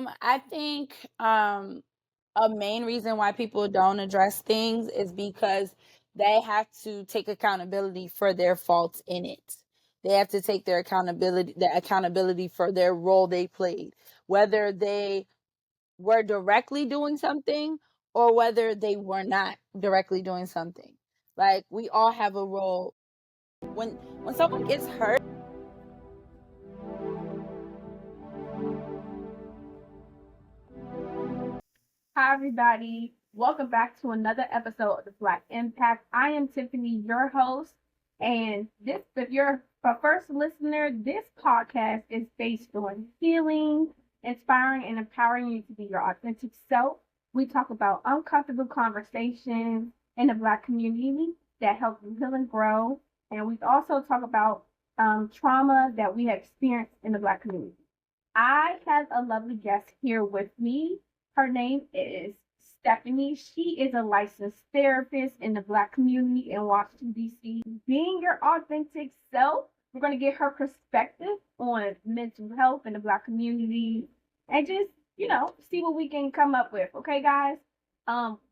I think a main reason why people don't address things is because they have to take accountability for their faults in it. They have to take the accountability for their role they played, whether they were directly doing something or whether they were not directly doing something. Like we all have a role. When someone gets hurt. Hi, everybody. Welcome back to another episode of the Black Impact. I am Tiffany, your host. And if you're a first listener, this podcast is based on healing, inspiring, and empowering you to be your authentic self. We talk about uncomfortable conversations in the Black community that help you heal and grow. And we also talk about trauma that we have experienced in the Black community. I have a lovely guest here with me. Her name is Stepanie. She is a licensed therapist in the Black community in Washington, D.C. Being your authentic self, we're going to get her perspective on mental health in the Black community and just, see what we can come up with. Okay, guys?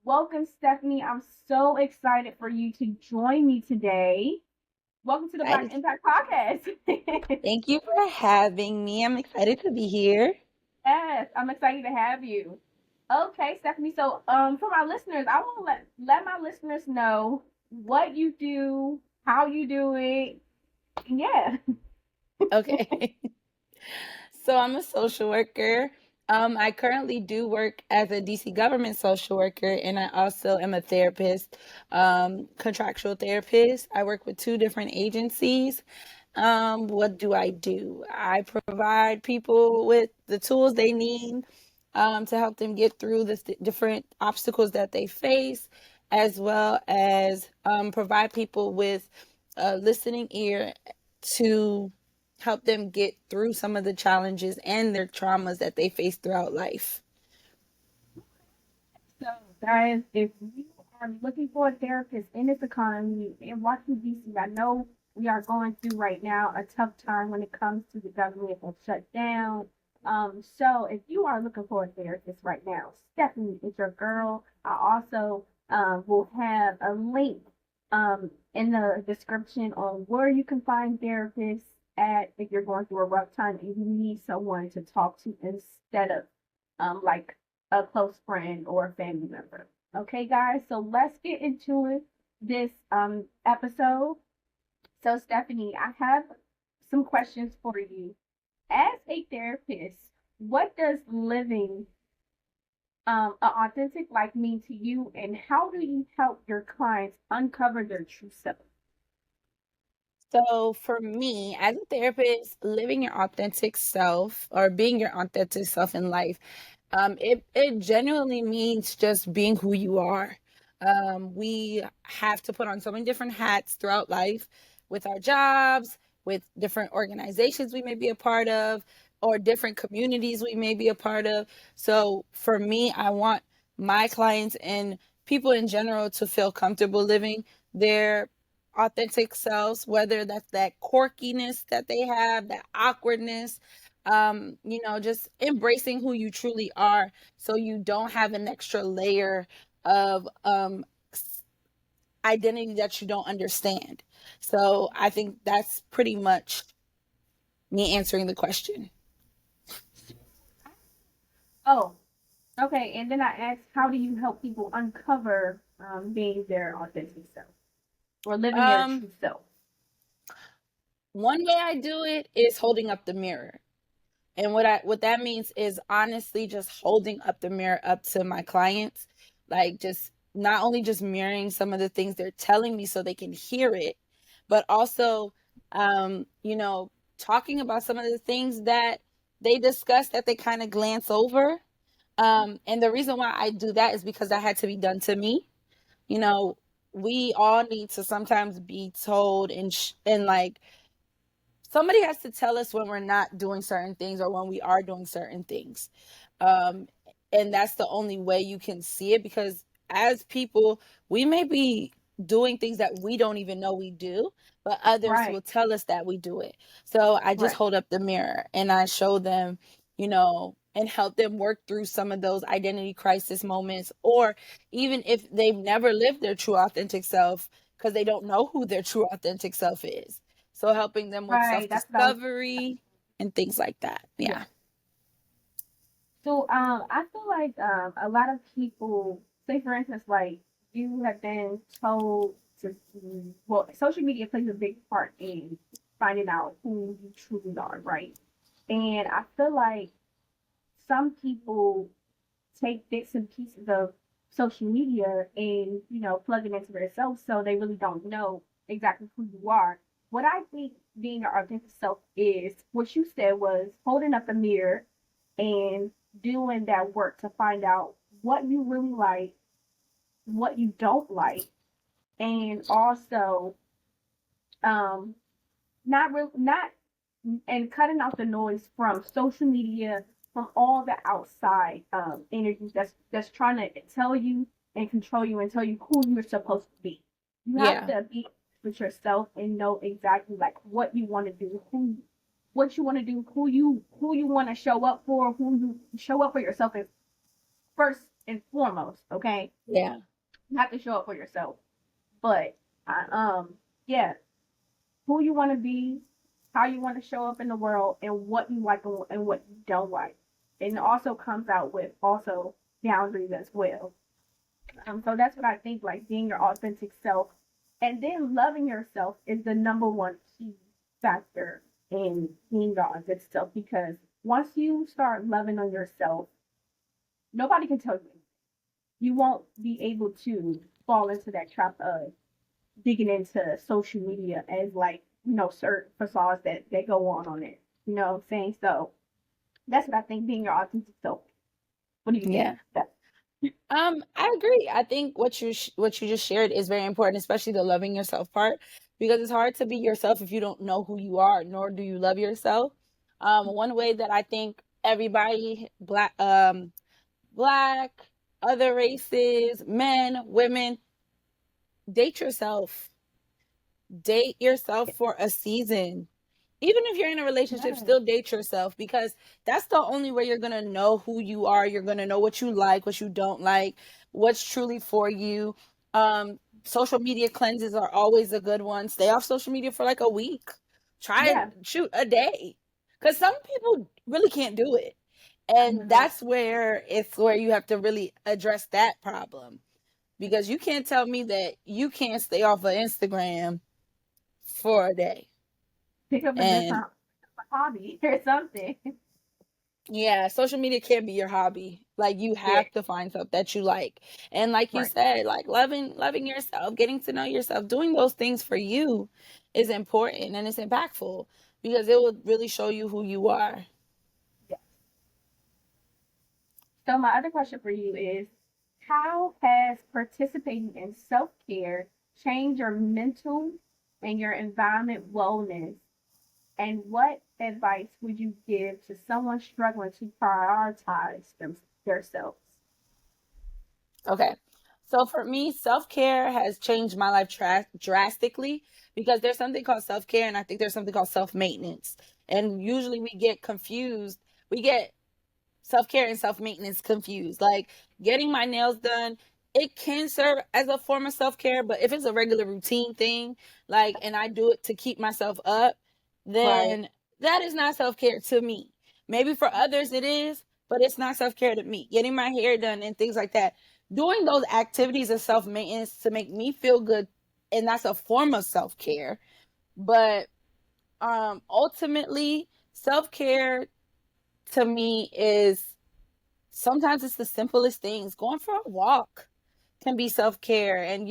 Welcome, Stepanie. I'm so excited for you to join me today. Welcome to the Black Impact Podcast. Thank you for having me. I'm excited to be here. Yes, I'm excited to have you. Okay, Stepanie. So, for my listeners, I want to let my listeners know what you do, how you do it. Yeah. Okay. So I'm a social worker. I currently do work as a DC government social worker, and I also am a therapist, contractual therapist. I work with 2 different agencies. What do? I provide people with the tools they need to help them get through the different obstacles that they face, as well as provide people with a listening ear to help them get through some of the challenges and their traumas that they face throughout life. So, guys, if you are looking for a therapist in this economy in Washington, D.C., I know we are going through right now a tough time when it comes to the government that shut down. So if you are looking for a therapist right now, Stepanie is your girl. I also will have a link in the description on where you can find therapists at if you're going through a rough time and you need someone to talk to instead of like a close friend or a family member. Okay, guys, so let's get into it. This episode. So, Stepanie, I have some questions for you. As a therapist, what does living an authentic life mean to you, and how do you help your clients uncover their true self? So for me, as a therapist, living your authentic self or being your authentic self in life, it genuinely means just being who you are. We have to put on so many different hats throughout life with our jobs, with different organizations we may be a part of, or different communities we may be a part of. So for me, I want my clients and people in general to feel comfortable living their authentic selves, whether that's that quirkiness that they have, that awkwardness, just embracing who you truly are so you don't have an extra layer of identity that you don't understand. So I think that's pretty much me answering the question. Oh, okay. And then I asked, how do you help people uncover being their authentic self or living their true self? One way I do it is holding up the mirror. And what that means is honestly just holding up the mirror up to my clients, like just not only just mirroring some of the things they're telling me so they can hear it, but also talking about some of the things that they discuss that they kind of glance over. And the reason why I do that is because that had to be done to me. You know, we all need to sometimes be told and like somebody has to tell us when we're not doing certain things or when we are doing certain things. Um, and that's the only way you can see it, because as people, we may be doing things that we don't even know we do, but others Right. will tell us that we do it. So I just Right. hold up the mirror and I show them, and help them work through some of those identity crisis moments, or even if they've never lived their true authentic self because they don't know who their true authentic self is. So helping them with Right. That's what I was. self-discovery and things like that. Yeah. Yeah. So I feel like a lot of people, say for instance, like you have been told to, well, social media plays a big part in finding out who you truly are, right? And I feel like some people take bits and pieces of social media and plug it into themselves, so they really don't know exactly who you are. What I think being your authentic self is, what you said was holding up a mirror and doing that work to find out what you really like, what you don't like, and also um not and cutting out the noise from social media, from all the outside energies that's trying to tell you and control you and tell you who you're supposed to be. You have Yeah. to be with yourself and know exactly like what you want to do, who what you want to do, who you want to show up for, who you show up for yourself is first and foremost. Okay, Yeah. you have to show up for yourself. But yeah, who you want to be, how you want to show up in the world, and what you like and what you don't like. And it also comes out with also boundaries as well. So that's what I think, like being your authentic self, and then loving yourself is the number one key factor in being your authentic self. Because once you start loving on yourself, nobody can tell you. You won't be able to fall into that trap of digging into social media as like certain facades that go on it. You know what I'm saying? So that's what I think being your authentic self. What do you think? Yeah. I agree. I think what you just shared is very important, especially the loving yourself part, because it's hard to be yourself if you don't know who you are, nor do you love yourself. One way that I think everybody, black, other races, men, women, date yourself. Date yourself for a season. Even if you're in a relationship, Yeah, still date yourself, because that's the only way you're going to know who you are. You're going to know what you like, what you don't like, what's truly for you. Social media cleanses are always a good one. Stay off social media for like a week. Try yeah. and shoot a day. Because some people really can't do it. And Mhm. that's where it's where you have to really address that problem. Because you can't tell me that you can't stay off of Instagram for a day. Pick up a And different hobby or something. yeah, social media can't be your hobby. Like you Yeah, have to find stuff that you like. And like you right. said, like loving yourself, getting to know yourself, doing those things for you is important and it's impactful because it will really show you who you are. Yeah. So my other question for you is, how has participating in self care changed your mental and your environment wellness? And what advice would you give to someone struggling to prioritize themselves? Okay. So for me, self-care has changed my life drastically because there's something called self-care and I think there's something called self-maintenance. And usually we get confused. We get self-care and self-maintenance confused. Like getting my nails done, it can serve as a form of self-care, but if it's a regular routine thing, like and I do it to keep myself up, Right. then that is not self-care to me. Maybe for others it is, but it's not self-care to me. Getting my hair done and things like that. Doing those activities of self-maintenance to make me feel good, and that's a form of self-care. But ultimately self-care to me is sometimes it's the simplest things. Going for a walk can be self-care, and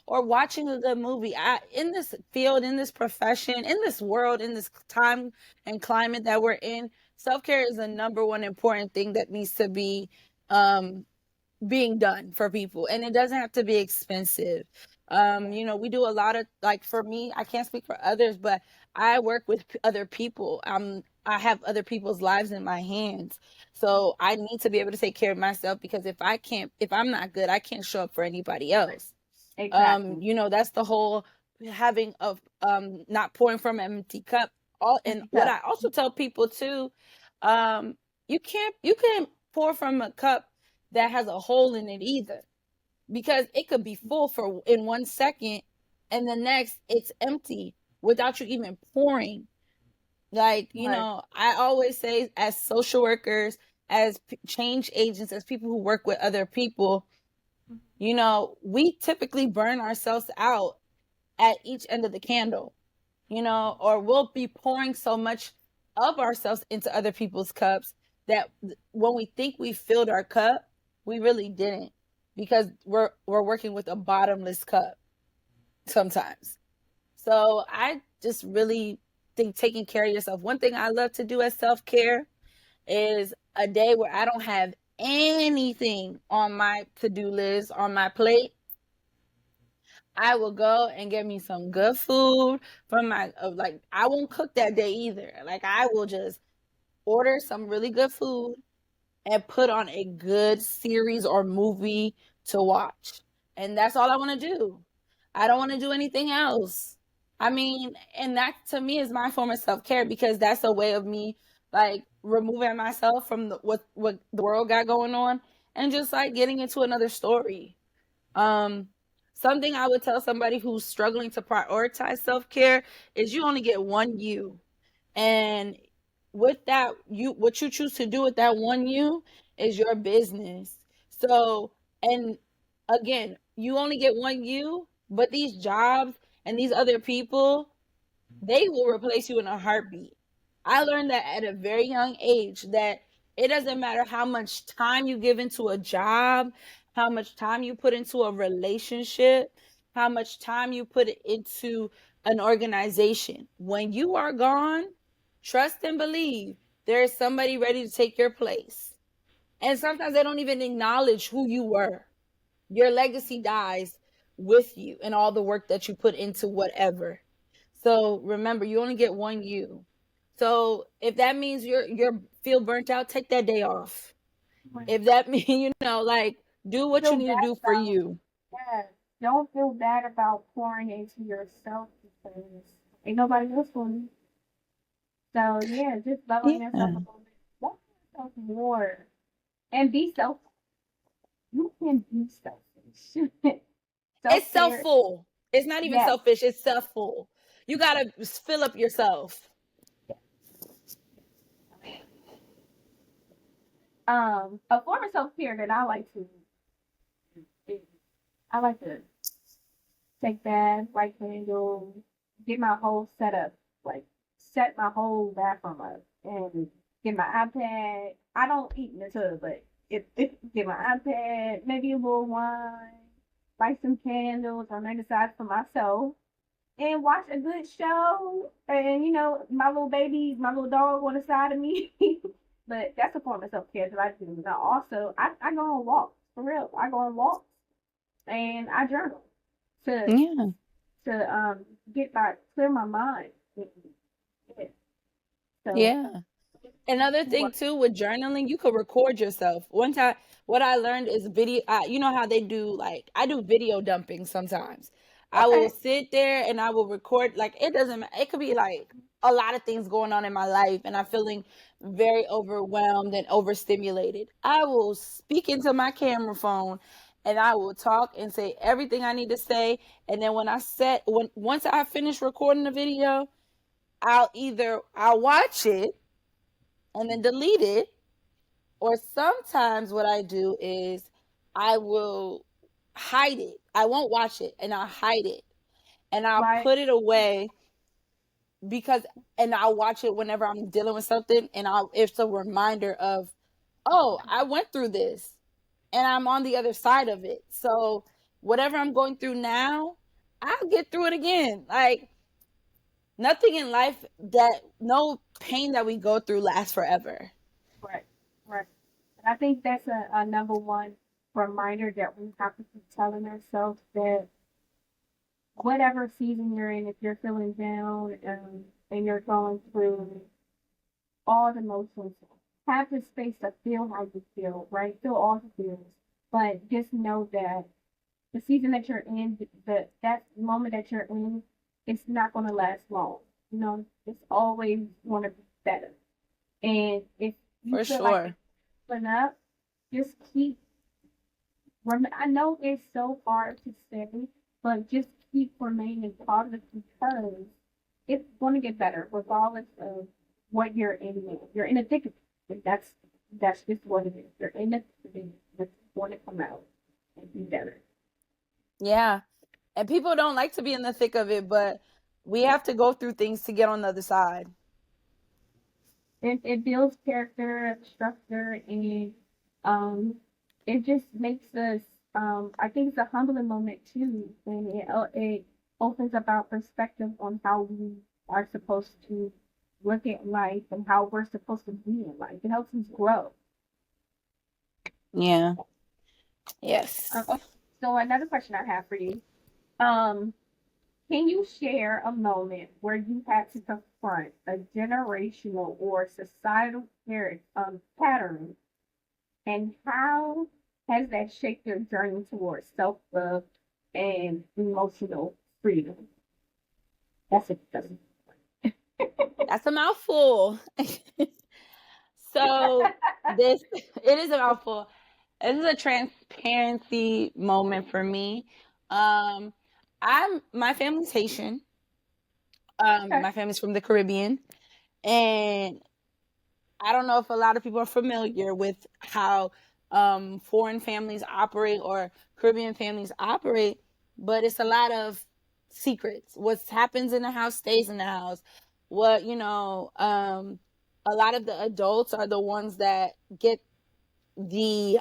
or watching a good movie. In this field, in this profession, in this world, in this time and climate that we're in, self-care is the number one important thing that needs to be um being done for people, and it doesn't have to be expensive. We do a lot of, like, for me, I can't speak for others, but I work with other people. I have other people's lives in my hands, so I need to be able to take care of myself, because if I'm not good, I can't show up for anybody else. Exactly. That's the whole having of not pouring from an empty cup. All, and Empty what cup. I also tell people too, um you can't pour from a cup that has a hole in it either, because it could be full for in 1 second and the next it's empty without you even pouring. Like, Right. I always say, as social workers, as change agents, as people who work with other people, we typically burn ourselves out at each end of the candle, or we'll be pouring so much of ourselves into other people's cups that when we think we filled our cup, we really didn't, because we're working with a bottomless cup sometimes. So I just really think taking care of yourself. One thing I love to do as self-care is a day where I don't have anything on my to-do list, on my plate. I will go and get me some good food from like, I won't cook that day either. Like, I will just order some really good food and put on a good series or movie to watch. And that's all I want to do. I don't want to do anything else. I mean, and that to me is my form of self-care, because that's a way of me, like, removing myself from what the world got going on, and just like getting into another story. Um, Something I would tell somebody who's struggling to prioritize self-care is you only get one you. And with that, what you choose to do with that one you is your business. So, and again, you only get one you, but these jobs and these other people, they will replace you in a heartbeat. I learned that at a very young age, that it doesn't matter how much time you give into a job, how much time you put into a relationship, how much time you put into an organization. When you are gone, trust and believe there is somebody ready to take your place. And sometimes they don't even acknowledge who you were. Your legacy dies with you and all the work that you put into whatever. So remember, you only get one you. So if that means you're feel burnt out, take that day off. Right. If that means, like, do what you Feel need to bad do for about you. Yeah. Don't feel bad about pouring into yourself because ain't nobody else for you. So yeah, just love on yourself a Yeah. little bit. Love yourself more. And be self you can be selfish. Self It's care. self-full. It's not even Yes. selfish, it's self-full. You gotta fill up yourself. A form of self care that I like to do. I like to take baths, light candles, get my whole setup, like set my whole bathroom up, and get my iPad. I don't eat in the tub, but get my iPad, maybe a little wine, light some candles, or make a side for myself, and watch a good show. And my little baby, my little dog on the side of me. But that's a form of self care that I do. Now, also, I go on walks for real. I go on walks and I journal to Yeah. get my clear my mind. Yeah. So Yeah. Another thing what? too with journaling, you could record yourself. One time, what I learned is video. You know how they do, like, I do video dumping sometimes. I will Okay, sit there and I will record. Like, it doesn't. It could be like a lot of things going on in my life, and I'm feeling very overwhelmed and overstimulated. I will speak into my camera phone, and I will talk and say everything I need to say. And then once I finish recording the video, I'll watch it and then delete it. Or sometimes what I do is I will hide it. I won't watch it, and I'll hide it, and I'll right. put it away, because and I'll watch it whenever I'm dealing with something, and it's a reminder of, oh, I went through this and I'm on the other side of it. So whatever I'm going through now, I'll get through it again. Like, nothing in life, that no pain that we go through lasts forever. Right, right. And I think that's a number one reminder that we have to keep telling ourselves that whatever season you're in, if you're feeling down and you're going through all the emotions, have the space to feel how you feel, right? Feel all the feelings, but just know that the season that you're in, that moment that you're in, it's not going to last long. It's always going to be better. And if you For feel like sure. it's going up, just keep. I know it's so hard to say, but just keep remaining positive because it's going to get better regardless of what you're in now. You're in a thick of it. That's just what it is. You're in a thick of it. It's going to come out and be better. Yeah. And people don't like to be in the thick of it, but we have to go through things to get on the other side. It builds character, structure, and um, it just makes us. I think it's a humbling moment too, and it opens up our perspective on how we are supposed to look at life and how we're supposed to be in life. It helps us grow. Yeah. Yes. Okay, so another question I have for you. Um, can you share a moment where you had to confront a generational or societal pattern, and how has that shaped your journey towards self love and emotional freedom? That's it. That's a mouthful. So this it is a mouthful. This is a transparency moment for me. Um my family's Haitian. Okay. My family's from the Caribbean, and I don't know if a lot of people are familiar with how foreign families operate or Caribbean families operate, but it's a lot of secrets. What happens in the house stays in the house. What, a lot of the adults are the ones that get the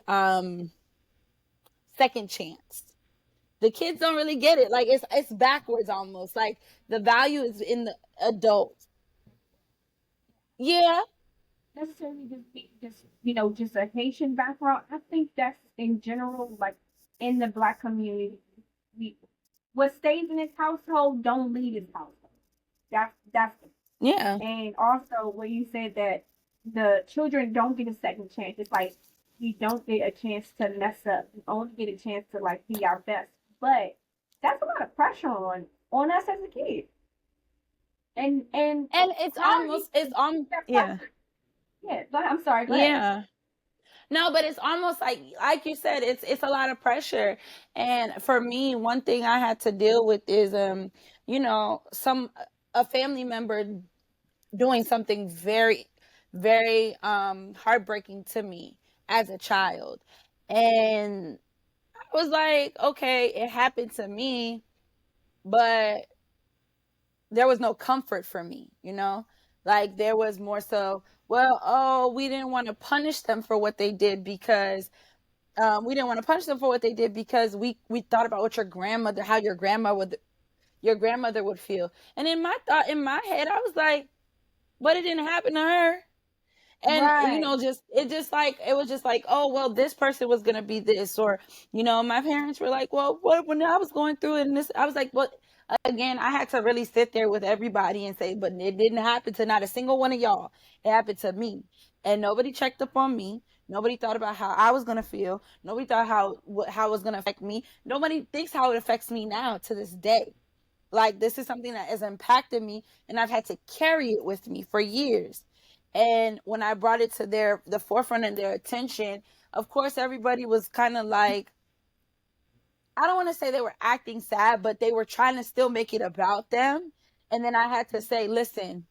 second chance. The kids don't really get it. Like it's backwards almost. Like the value is in the adults. Yeah, Necessarily just be just a Haitian background. I think that's in general, like in the black community, we what stays in his household don't leave his household. That's yeah. And also, where you said that the children don't get a second chance, it's like we don't get a chance to mess up. We only get a chance to like be our best. But that's a lot of pressure on us as a kid. And And it's how do you almost it's on that yeah. pressure? Yeah, but I'm sorry. Go ahead. Yeah. No, but it's almost like you said, it's a lot of pressure. And for me, one thing I had to deal with is some a family member doing something very, very heartbreaking to me as a child. And I was like, okay, it happened to me, but there was no comfort for me. Like there was more so, well, oh, we didn't want to punish them for what they did because we didn't want to punish them for what they did because we thought about what how your grandmother would feel. And in my head, I was like, but it didn't happen to her. And Right. just it was just like, oh well, this person was gonna be this, or my parents were like, well, what when I was going through it, and this, I was like, what? Again, I had to really sit there with everybody and say, but it didn't happen to not a single one of y'all. It happened to me, and nobody checked up on me. Nobody thought about how I was gonna feel. Nobody thought how it was gonna affect me. Nobody thinks how it affects me now to this day. Like this is something that has impacted me, and I've had to carry it with me for years. And when I brought it to the forefront of their attention, of course everybody was kind of like, I don't want to say they were acting sad, but they were trying to still make it about them. And then I had to say, listen,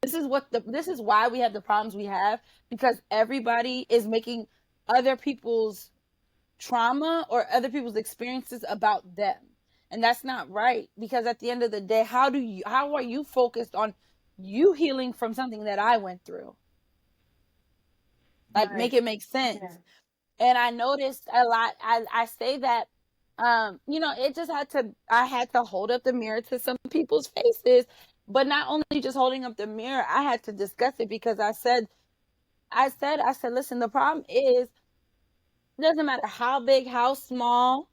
this is why we have the problems we have, because everybody is making other people's trauma or other people's experiences about them. And that's not right, because at the end of the day, how are you focused on you healing from something that I went through? Like, make Right. it make Yeah. sense. And I noticed a lot. I say that it just I had to hold up the mirror to some people's faces, but not only just holding up the mirror, I had to discuss it, because I said, listen, the problem is, it doesn't matter how big, how small,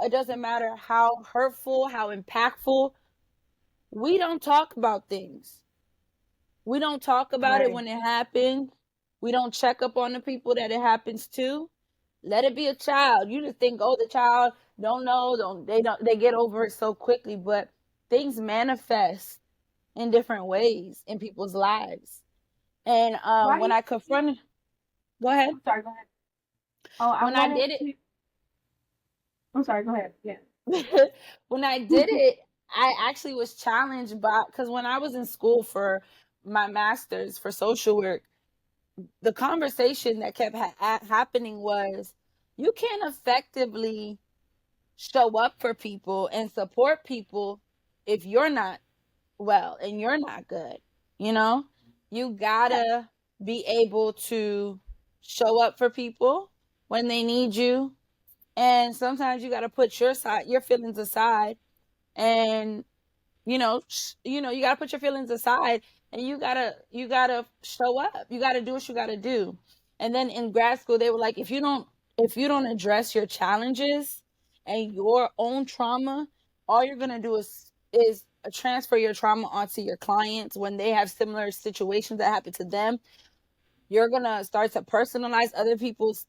it doesn't matter how hurtful, how impactful, we don't talk about things. We don't talk about it Right. when it happens. We don't check up on the people that it happens to. Let it be a child. You just think, oh, the child don't know, they get over it so quickly, but things manifest in different ways in people's lives. And Why when you? I confronted, go ahead. I'm sorry. Go ahead. Oh, I When I wanted did to. I'm sorry. Go ahead. Yeah. it, when I did it, I actually was challenged by, because when I was in school for my master's for social work, the conversation that kept happening was, you can't effectively show up for people and support people if you're not well and you're not good. You know, you Yeah. gotta be able to show up for people when they need you, and sometimes you gotta put your feelings aside, and you gotta put your feelings aside, and you gotta show up. You gotta do what you gotta do. And then in grad school, they were like, if you don't address your challenges and your own trauma, all you're gonna do is transfer your trauma onto your clients when they have similar situations that happen to them. You're gonna start to personalize other people's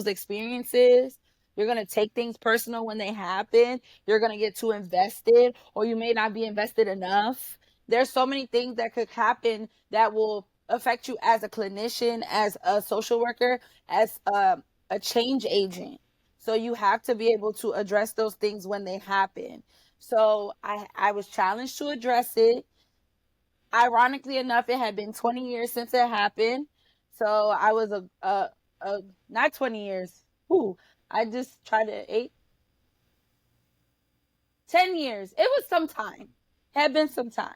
experiences. You're gonna take things personal when they happen. You're gonna get too invested, or you may not be invested enough. There's so many things that could happen that will affect you as a clinician, as a social worker, as a change agent. So you have to be able to address those things when they happen. So I was challenged to address it. Ironically enough, it had been 20 years since it happened. So I was a not 20 years. Ooh, I just tried to 10 years. It was some time. It had been some time.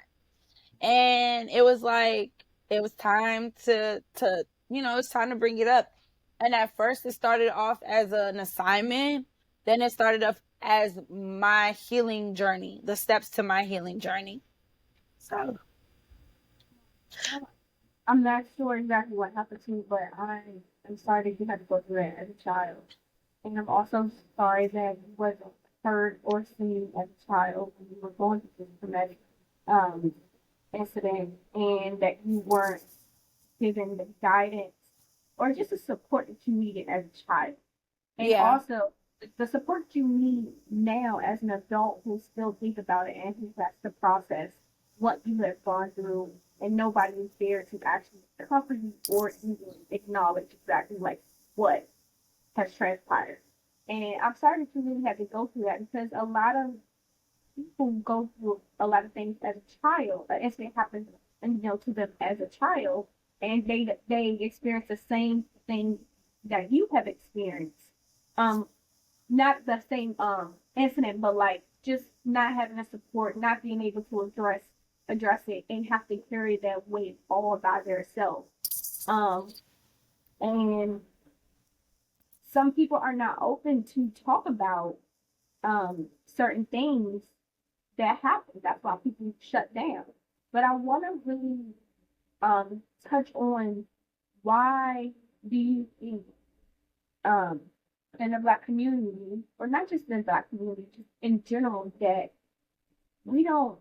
And it was like, it was time it's time to bring it up. And at first it started off as an assignment. Then it started off as my healing journey, the steps to my healing journey. So, I'm not sure exactly what happened to you, but I am sorry that you had to go through it as a child. And I'm also sorry that you wasn't heard or seen as a child when you were going through this traumatic um, incident, and that you weren't given the guidance or just the support that you needed as a child. And yeah. also the support you need now as an adult who still think about it and who has to process what you have gone through, and nobody is there to actually cover you or even acknowledge exactly like what has transpired. And I'm sorry that you really had to go through that, because a lot of people go through a lot of things as a child. An incident happens, to them as a child, and they experience the same thing that you have experienced. Um, Not the same incident, but like just not having the support, not being able to address it, and have to carry that weight all by themselves. Um, and some people are not open to talk about certain things that happen. That's why people shut down. But I want to really touch on, why do you think um, in the Black community, or not just in the Black community, just in general, that we don't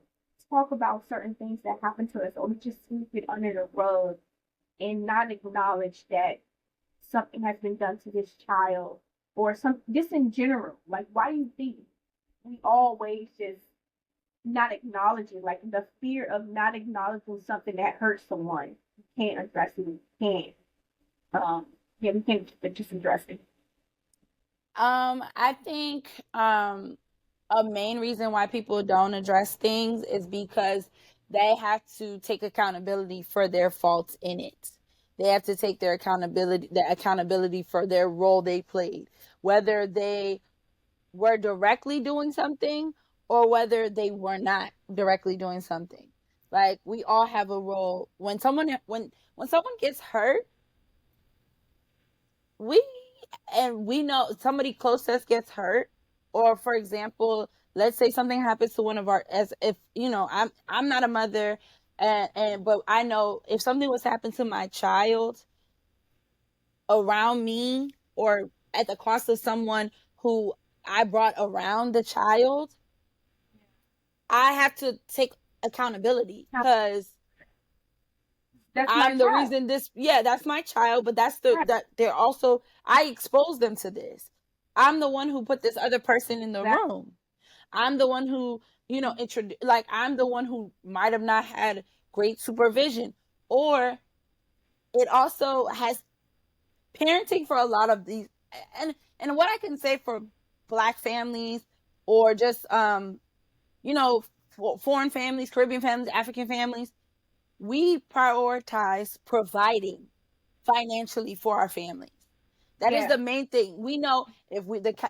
talk about certain things that happen to us, or we just sweep it under the rug and not acknowledge that something has been done to this child, or some just in general. Like, why do you think we always just not acknowledging, like the fear of not acknowledging something that hurts someone? You can't address it. You can't. Yeah, we can't just address it. I think a main reason why people don't address things is because they have to take accountability for their faults in it. They have to take the accountability for their role they played, whether they were directly doing something or whether they were not directly doing something. Like, we all have a role. When someone gets hurt, we we know somebody close to us gets hurt, or for example, let's say something happens to one of our, as if I'm not a mother, and but I know if something was happened to my child around me, or at the cost of someone who I brought around the child, I have to take accountability, because That's my I'm the child. reason this, yeah, that's my child, but that they're also, I exposed them to this. I'm the one who put this other person in the Right. room. I'm the one who, I'm the one who might have not had great supervision. or it also has parenting for a lot of these, and what I can say for Black families, or just you know, foreign families, Caribbean families, African families, we prioritize providing financially for our families. That is Yeah. the main thing. We know if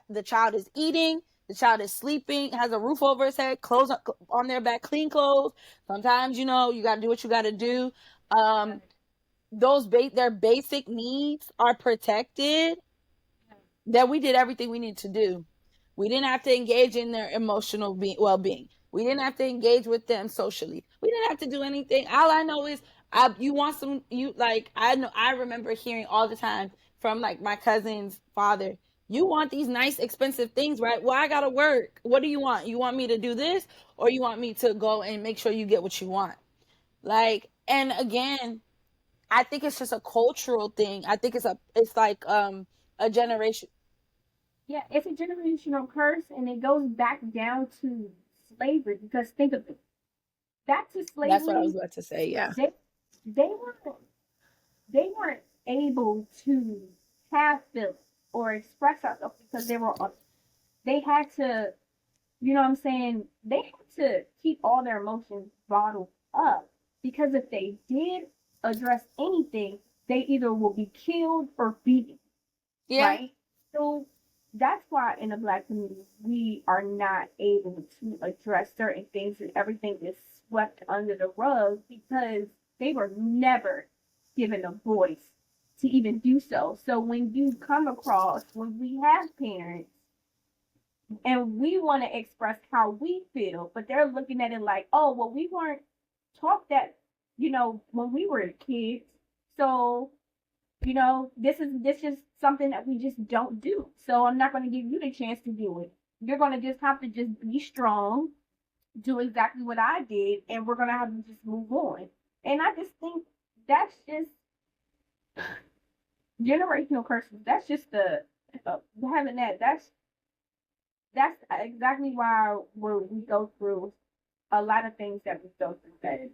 the child is eating, the child is sleeping, has a roof over his head, clothes on their back, clean clothes. Sometimes, you got to do what you got to do. Um, their basic needs are protected. That we did everything we needed to do. We didn't have to engage in their emotional well-being. We didn't have to engage with them socially. We didn't have to do anything. All I know is, you want some, I remember hearing all the time from like my cousin's father, you want these nice expensive things, right? Well, I gotta work. What do you want? You want me to do this, or you want me to go and make sure you get what you want? Like, and again, I think it's just a cultural thing. I think it's like a generation. Yeah, it's a generational curse, and it goes back down to slavery. Because think of it, back to That's what I slavery, was about to say. Yeah. they they weren't they weren't able to have feelings or express ourselves because they had to, you know what I'm saying, they had to keep all their emotions bottled up, because if they did address anything, they either will be killed or beaten, Yeah. right? So that's why in the Black community we are not able to address certain things, and everything is swept under the rug because they were never given a voice to even do so. So when you come across, when we have parents and we want to express how we feel, but they're looking at it like, oh, well, we weren't taught that, when we were kids. So, this is something that we just don't do. So I'm not going to give you the chance to do it. You're going to just have to just be strong, do exactly what I did, and we're going to have to just move on. And I just think that's just generational curses. That's just having that. That's exactly why we go through a lot of things that we go through as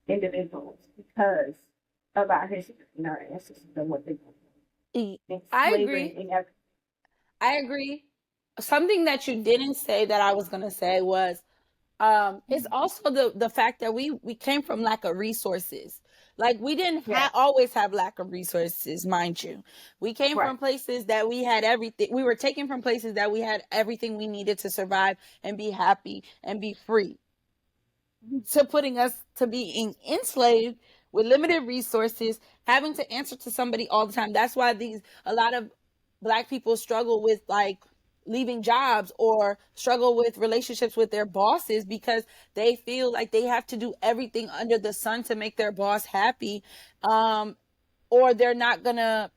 individuals, because of our history and our ancestors and what they and I slavery agree. and everything. I agree. Something that you didn't say that I was gonna say was, it's also the fact that we came from lack of resources. Like, we didn't Yeah, always have lack of resources, mind you. We came right. from places that we had everything. We were taken from places that we had everything we needed to survive and be happy and be free, to putting us to being enslaved with limited resources, having to answer to somebody all the time. That's why a lot of Black people struggle with, like, leaving jobs, or struggle with relationships with their bosses, because they feel like they have to do everything under the sun to make their boss happy, um, or they're not gonna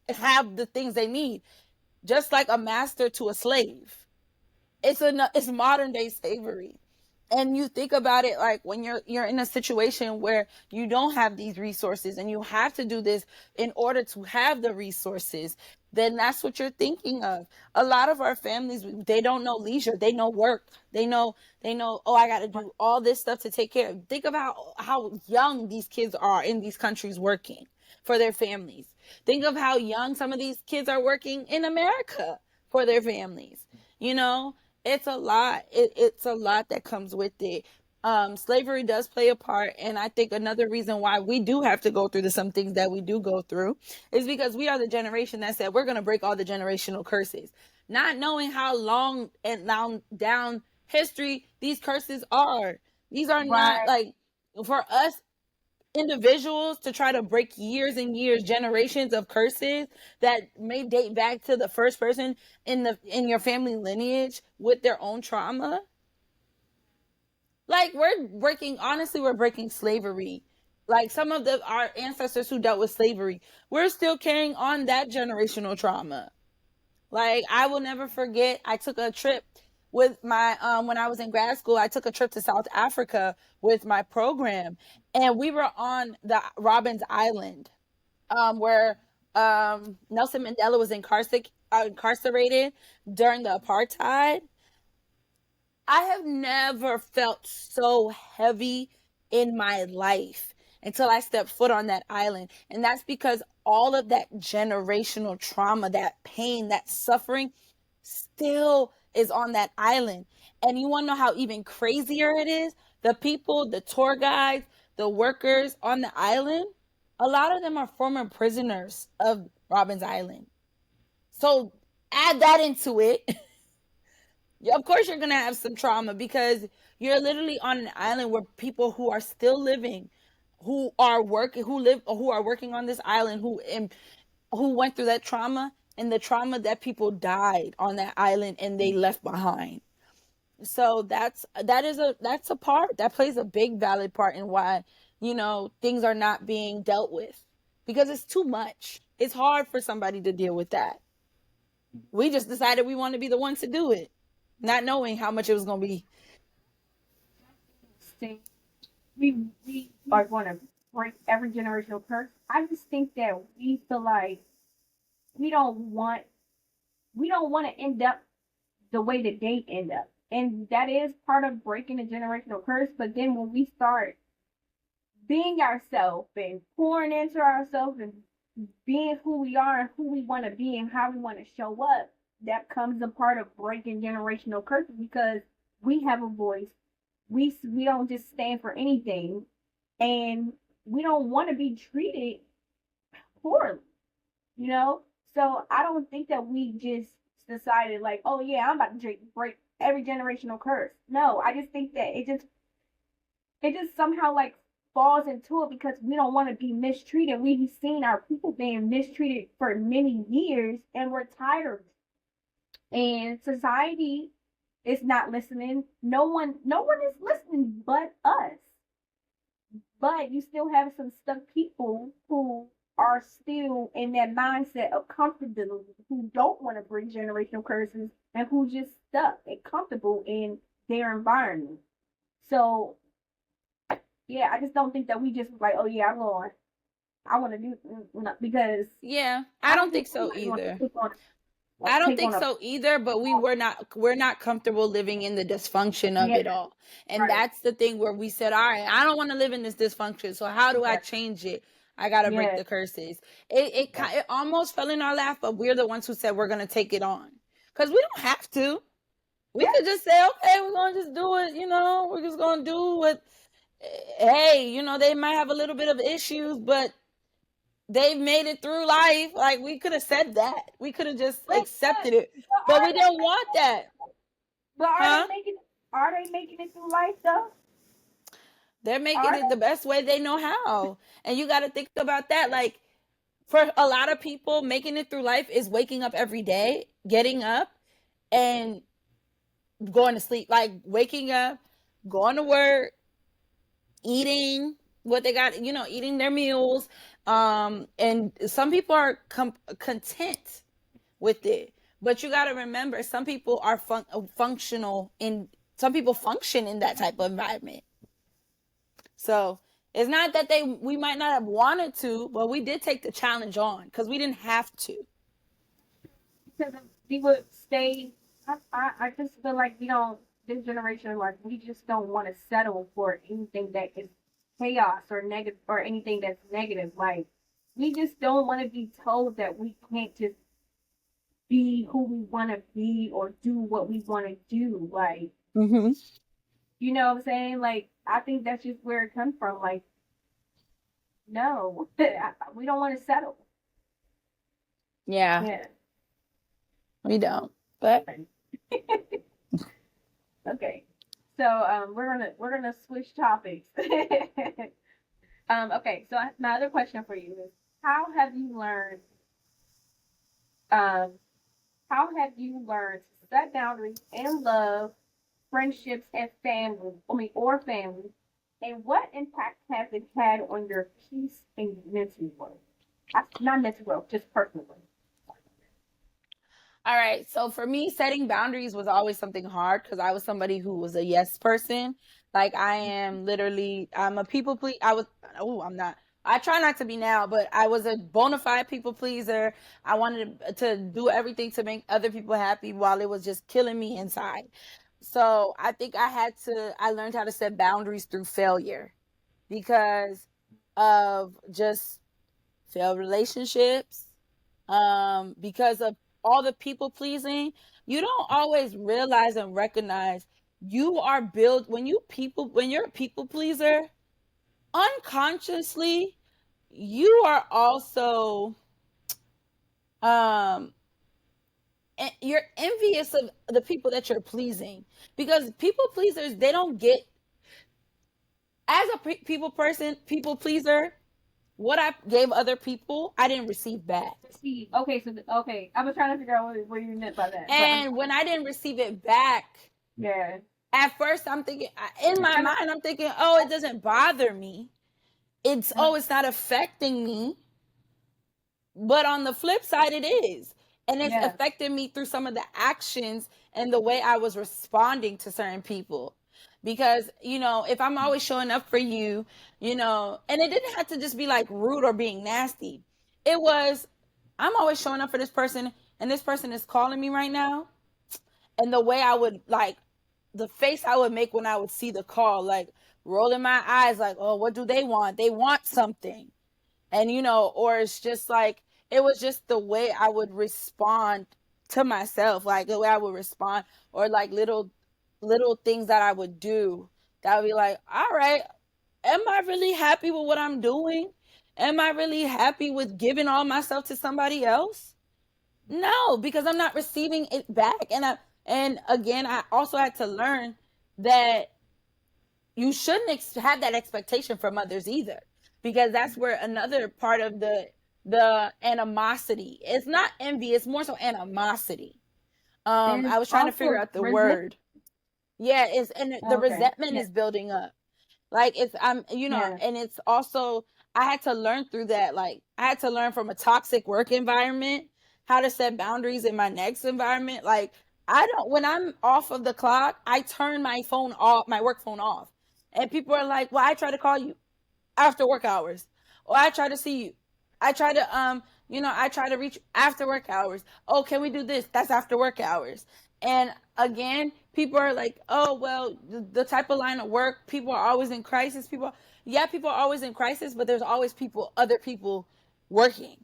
have the things they need. Just like a master to a slave. It's modern day slavery. And you think about it, like, when you're in a situation where you don't have these resources and you have to do this in order to have the resources, then that's what you're thinking of. A lot of our families, they don't know leisure, they know work. They know, oh, I got to do all this stuff to take care of. Think of how young these kids are in these countries working for their families. Think of how young some of these kids are working in America for their families. You know, it's a lot. It's a lot that comes with it. Slavery does play a part, and I think another reason why we do have to go through some things that we do go through is because we are the generation that said we're going to break all the generational curses, not knowing how long and down history these curses are. These are not, Right. like, for us individuals to try to break years and years, generations of curses that may date back to the first person in your family lineage with their own trauma. Like, we're breaking slavery. Like, some of our ancestors who dealt with slavery, we're still carrying on that generational trauma. Like, I will never forget, I took a trip with my when I was in grad school. I took a trip to South Africa with my program, and we were on the Robins Island, where Nelson Mandela was incarcerated during the apartheid. I have never felt so heavy in my life. until I stepped foot on that island. And that's because all of that generational trauma, that pain, that suffering still is on that island. And you want to know how even crazier it is? The people, the tour guides, the workers on the island, a lot of them are former prisoners of Robin's Island. So add that into it. Of course, you're going to have some trauma because you're literally on an island where people who are still living, who are working, who are working on this island, who went through that trauma, and the trauma that people died on that island and they left behind. So that's a part that plays a big valid part in why, things are not being dealt with, because it's too much. It's hard for somebody to deal with that. We just decided we want to be the ones to do it, not knowing how much it was going to be. See, we like want to break every generational curse. I just think that we feel like we don't want we don't want to end up the way that they end up. And that is part of breaking the generational curse. But then when we start being ourselves and pouring into ourselves and being who we are and who we want to be and how we want to show up, that comes a part of breaking generational curses because we have a voice. We don't just stand for anything, and we don't want to be treated poorly, you know. So I don't think that we just decided like, oh yeah, I'm about to break every generational curse. No, I just think that it just somehow like falls into it because we don't want to be mistreated. We've seen our people being mistreated for many years and we're tired. And society is not listening. No one is listening but us. But you still have some stuck people who are still in that mindset of comfortability, who don't want to bring generational curses and who just stuck and comfortable in their environment. So yeah, I just don't think that we just like, oh yeah, I'm going. I want to do because Yeah, I I don't don't think think so anybody wants to either. I don't take think on a so either, but we're not comfortable living in the dysfunction of yeah, it all. And right, that's the thing where we said, all right, I don't want to live in this dysfunction. So how do I yeah, change it? I got to break yeah, the curses. It almost fell in our lap, but we're the ones who said we're going to take it on. Cuz we don't have to. We yeah. could just say, okay, we're going to just do it, we're just going to do what hey, they might have a little bit of issues, but they've made it through life. Like, we could have said that. We could have just Listen, accepted it. but But are we they didn't want making that. but Huh? are they making it through life though? They're making Are it the they? best way they know how. And you got to think about that. Like, for a lot of people, making it through life is waking up every day, getting up, and going to sleep. Like, waking up, going to work, eating what they got, eating their meals. And some people are content with it. But you got to remember, some people are functional in, some people function in that type of environment. So it's not that we might not have wanted to, but we did take the challenge on because we didn't have to. Because we would stay. I just feel like we don't. This generation, like we just don't want to settle for anything that is chaos or negative or anything that's negative. Like we just don't want to be told that we can't just be who we want to be or do what we want to do. Like Mm-hmm. you know what I'm saying? Like I think that's just where it comes from. Like no, we don't want to settle. Yeah, Yeah. we don't. But Okay. So we're gonna switch topics. Okay, so my other question for you is how have you learned um how have you learned to set boundaries in love, friendships and family, or family, and what impact has it had on your peace and mental growth? Not mental growth, just personal growth. all right. So for me, setting boundaries was always something hard because I was somebody who was a yes person. Like, I am literally, I'm a people please. I'm not. I try not to be now, but I was a bona fide people pleaser. I wanted to do everything to make other people happy while it was just killing me inside. So I think I learned how to set boundaries through failure because of just failed relationships, because of all the people pleasing. You don't always realize and recognize you are built when you're a people pleaser, unconsciously you are also um you're envious of the people that you're pleasing, because people pleasers, they don't get, as a people pleaser, what I gave other people I didn't receive back. See, okay, so okay, I was trying to figure out what you meant by that, but And when I didn't receive it back, yeah, at first I'm thinking, in my mind I'm thinking, oh, it doesn't bother me, it's not affecting me. But on the flip side, it is. And it's yeah, affected me through some of the actions and the way I was responding to certain people. Because, if I'm always showing up for you, and it didn't have to just be like rude or being nasty. It was, I'm always showing up for this person, and this person is calling me right now. And the way I would, like, the face I would make when I would see the call, like rolling my eyes, like, oh, what do they want? They want something. And or it's just like, it was just the way I would respond to myself, like the way I would respond, or like little things that I would do that would be like, all right, am I really happy with what I'm doing? Am I really happy with giving all myself to somebody else? No, because I'm not receiving it back. And again, I also had to learn that you shouldn't have that expectation from others either, because that's where another part of the animosity, it's not envy, it's more so animosity. and I was trying to figure also out the resent. word. Yeah, it's, and the Okay, resentment yeah, is building up. Like, it's, yeah, and it's also, I had to learn through that. Like, I had to learn from a toxic work environment how to set boundaries in my next environment. Like, I don't, when I'm off of the clock, I turn my phone off, my work phone off. And people are like, well, I try to call you after work hours, or I try to see you, I try to I try to reach after work hours. Oh, can we do this? That's after work hours. And again, people are like, oh, well, the type of line of work, people are always in crisis. People are always in crisis, but there's always other people working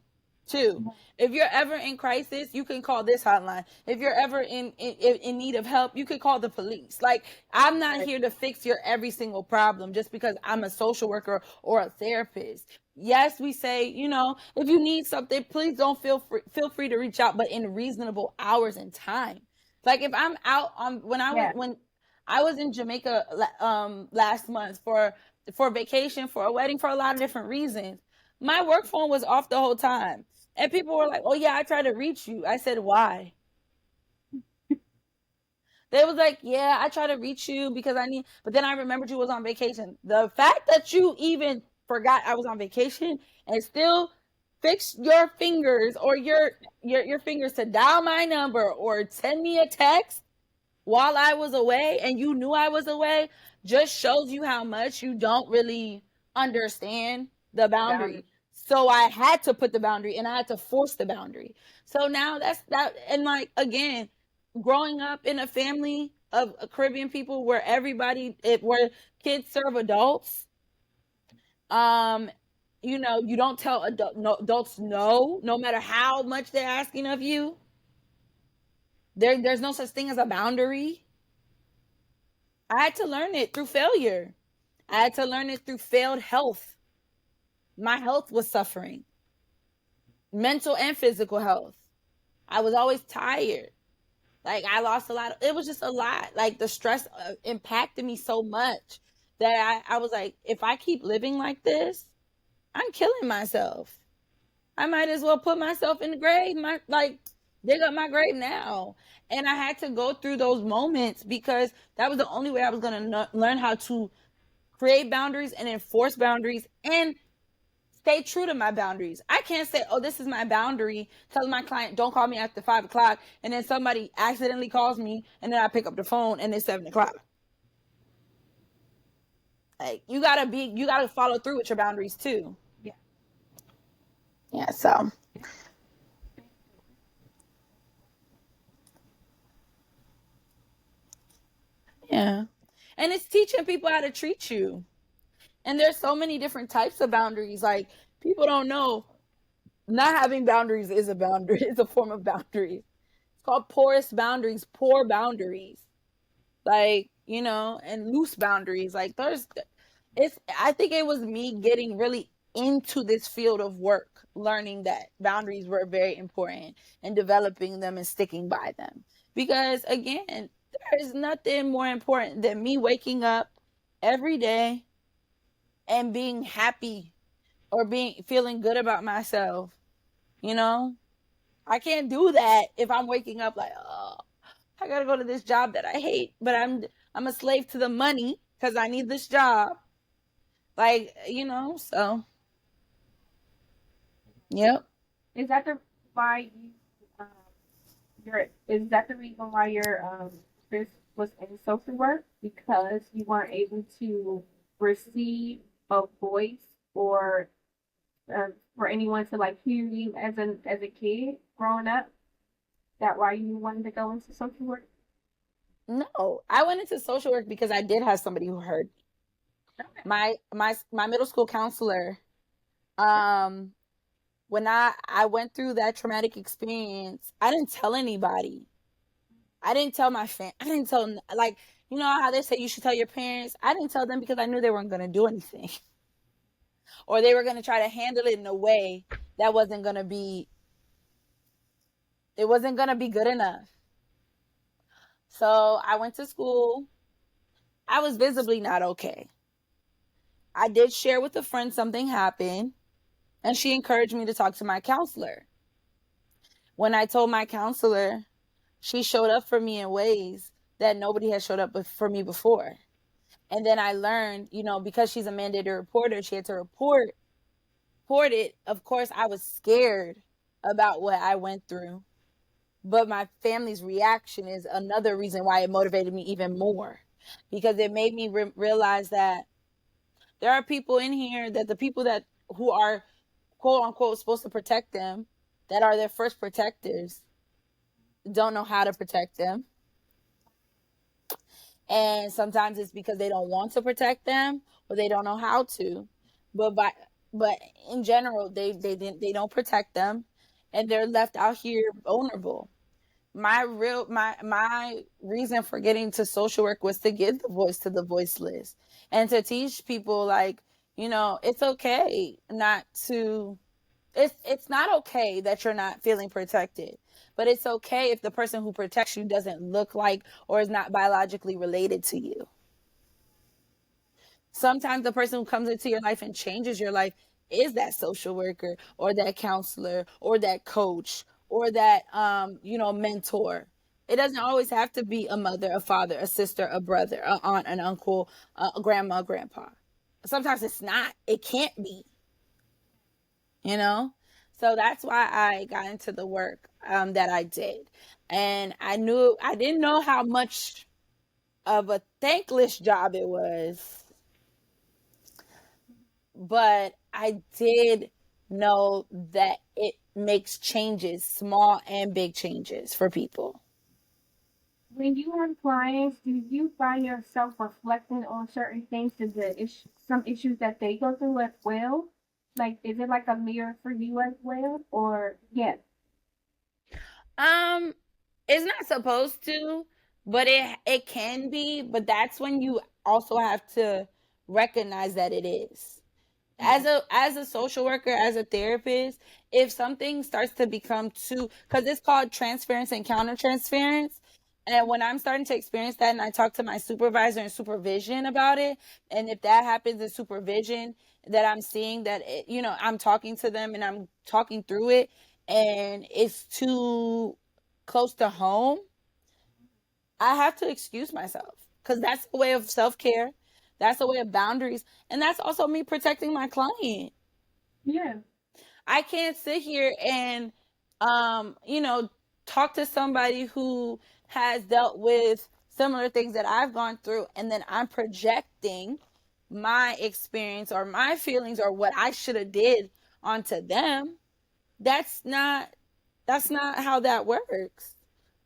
too. If you're ever in crisis, you can call this hotline. If you're ever in need of help, you can call the police. Like, I'm not right, here to fix your every single problem just because I'm a social worker or a therapist. Yes, we say, if you need something, please don't feel free to reach out, but in reasonable hours and time. Like, if I'm out on yeah. when I was in Jamaica last month for vacation, for a wedding, for a lot of different reasons, my work phone was off the whole time. And people were like, "Oh yeah, I tried to reach you." I said, "Why?" They was like, "Yeah, I tried to reach you because I need," but then I remembered you was on vacation. The fact that you even forgot I was on vacation and still fix your fingers, or your fingers to dial my number or send me a text while I was away, and you knew I was away, just shows you how much you don't really understand the Boundary. boundary. So I had to put the boundary, and I had to force the boundary. So now that's that. And like, again, growing up in a family of Caribbean people where where kids serve adults, um, you don't tell adults no matter how much they're asking of you. There's no such thing as a boundary. I had to learn it through failure. I had to learn it through failed health. My health was suffering, mental and physical health. I was always tired. Like, I lost a lot. It was just a lot. Like, the stress impacted me so much that I was like, if I keep living like this, I'm killing myself. I might as well put myself in the grave. Dig up my grave now. And I had to go through those moments because that was the only way I was going to learn how to create boundaries and enforce boundaries and stay true to my boundaries. I can't say, oh, this is my boundary, telling my client, don't call me after 5 o'clock, and then somebody accidentally calls me, and then I pick up the phone and it's 7 o'clock. Like, you gotta follow through with your boundaries too. Yeah. Yeah, so yeah. And it's teaching people how to treat you. And there's so many different types of boundaries. Like, people don't know not having boundaries is a boundary, it's a form of boundaries. It's called porous boundaries, poor boundaries. Like, and loose boundaries. Like, I think it was me getting really into this field of work, learning that boundaries were very important and developing them and sticking by them. Because again, there is nothing more important than me waking up every day and being happy or being feeling good about myself. You know, I can't do that if I'm waking up like, oh, I gotta go to this job that I hate, but I'm a slave to the money because I need this job. Like, so yep. Is that the why you um your is that the reason why your experience was in social work, because you weren't able to receive a voice or for anyone to like hear you as a kid growing up? That why you wanted to go into social work? No, I went into social work because I did have somebody who heard me. Okay. My middle school counselor, um, when I went through that traumatic experience, I didn't tell anybody. I didn't tell my fam. I didn't tell, like, how they say you should tell your parents. I didn't tell them because I knew they weren't going to do anything, or they were going to try to handle it in a way that wasn't going to be good enough. So I went to school. I was visibly not okay. I did share with a friend something happened, and she encouraged me to talk to my counselor. When I told my counselor, she showed up for me in ways that nobody had showed up for me before. And then I learned, because she's a mandated reporter, she had to report it. Of course, I was scared about what I went through. But my family's reaction is another reason why it motivated me even more, because it made me realize that there are people in here, that the people that who are quote unquote supposed to protect them, that are their first protectors, don't know how to protect them. And sometimes it's because they don't want to protect them, or they don't know how to. But by but in general, they don't protect them, and they're left out here vulnerable. My reason for getting to social work was to give the voice to the voiceless, and to teach people, like, it's okay not to it's not okay that you're not feeling protected, but it's okay if the person who protects you doesn't look like or is not biologically related to you. Sometimes the person who comes into your life and changes your life is that social worker or that counselor or that coach or that mentor. It doesn't always have to be a mother, a father, a sister, a brother, an aunt, an uncle, a grandma, a grandpa. Sometimes it's not. It can't be. you know so that's why I got into the work that I did. And I didn't know how much of a thankless job it was, but I did know that it makes changes, small and big changes for people. When you have clients, do you find yourself reflecting on certain things to some issues that they go through as well? Like, is it like a mirror for you as well, or yeah? um it's not supposed to, but it can be. But that's when you also have to recognize that it is. As a social worker, as a therapist, if something starts to become too, because it's called transference and countertransference, and when I'm starting to experience that, and I talk to my supervisor and supervision about it, and if that happens in supervision, that I'm seeing that I'm talking to them and I'm talking through it, and it's too close to home, I have to excuse myself, because that's a way of self-care, that's a way of boundaries, and that's also me protecting my client. Yeah. I can't sit here and um you know talk to somebody who has dealt with similar things that I've gone through, and then I'm projecting my experience or my feelings or what I should have did onto them. That's not that's not how that works.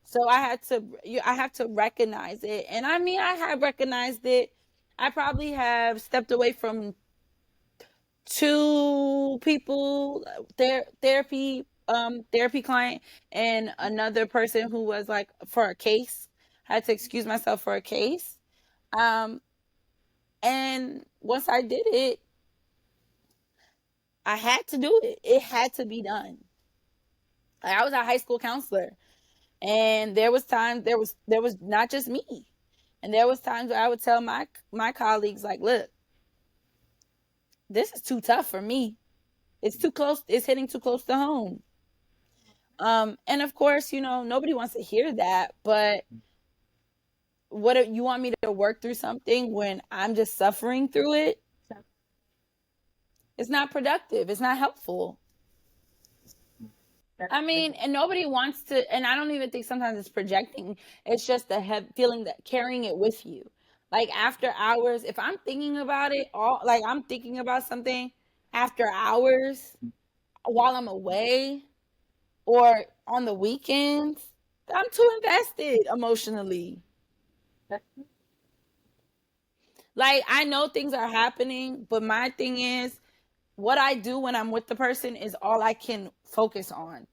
So I have to recognize it. And I mean, I have recognized it. I probably have stepped away from two people, therapy client, and another person who was like for a case. I had to excuse myself for a case. Um, and once I did it, I had to do it. It had to be done. Like, I was a high school counselor, and there was not just me, and there was times where I would tell my colleagues like, look, this is too tough for me. It's too close. It's hitting too close to home. And of course, nobody wants to hear that, but what you want me to work through something when I'm just suffering through it? It's not productive. It's not helpful. I mean, and nobody wants to, and I don't even think sometimes it's projecting. It's just the feeling that carrying it with you. Like after hours, if I'm thinking about it, like I'm thinking about something after hours while I'm away or on the weekends, I'm too invested emotionally. Like I know things are happening, but my thing is what I do when I'm with the person is all I can focus on.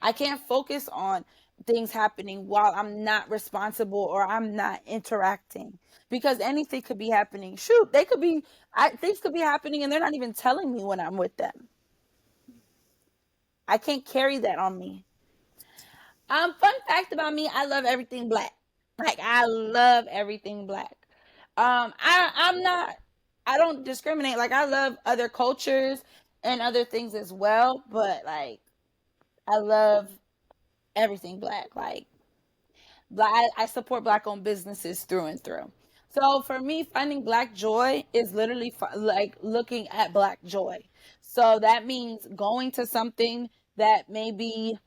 I can't focus on things happening while I'm not responsible or I'm not interacting because anything could be happening. Shoot, things could be happening and they're not even telling me when I'm with them. I can't carry that on me. Fun fact about me, I love everything black. Like I love everything black. I'm not, I don't discriminate. Like I love other cultures and other things as well, but like I love everything black. Like I support black owned businesses through and through. So for me, finding black joy is literally like looking at black joy. So that means going to something that maybe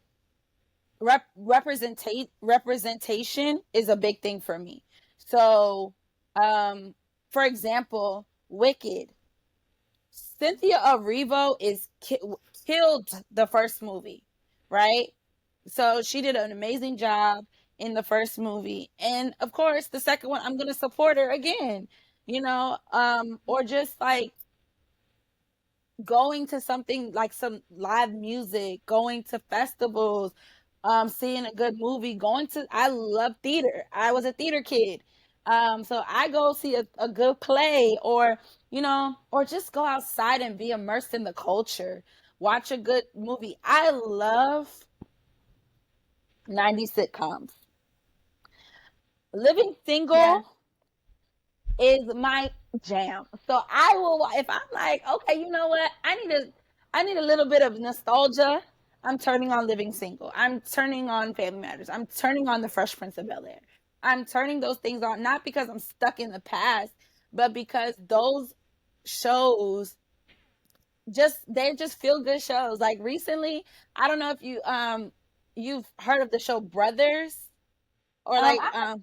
representation is a big thing for me. So, for example, Wicked. Cynthia Erivo is killed the first movie, right? So she did an amazing job in the first movie, and of course, the second one, I'm gonna support her again. Or just like going to something like some live music, going to festivals, seeing a good movie, I love theater. I was a theater kid. So I go see a good play or just go outside and be immersed in the culture, watch a good movie. I love 90s sitcoms. Living Yes. Single is my jam. So I will, if I'm like, okay, you know what? I need a little bit of nostalgia. I'm turning on Living Single. I'm turning on Family Matters. I'm turning on The Fresh Prince of Bel Air. I'm turning those things on not because I'm stuck in the past, but because those shows they're just feel good shows. Like recently, I don't know if you've heard of the show Brothers or like I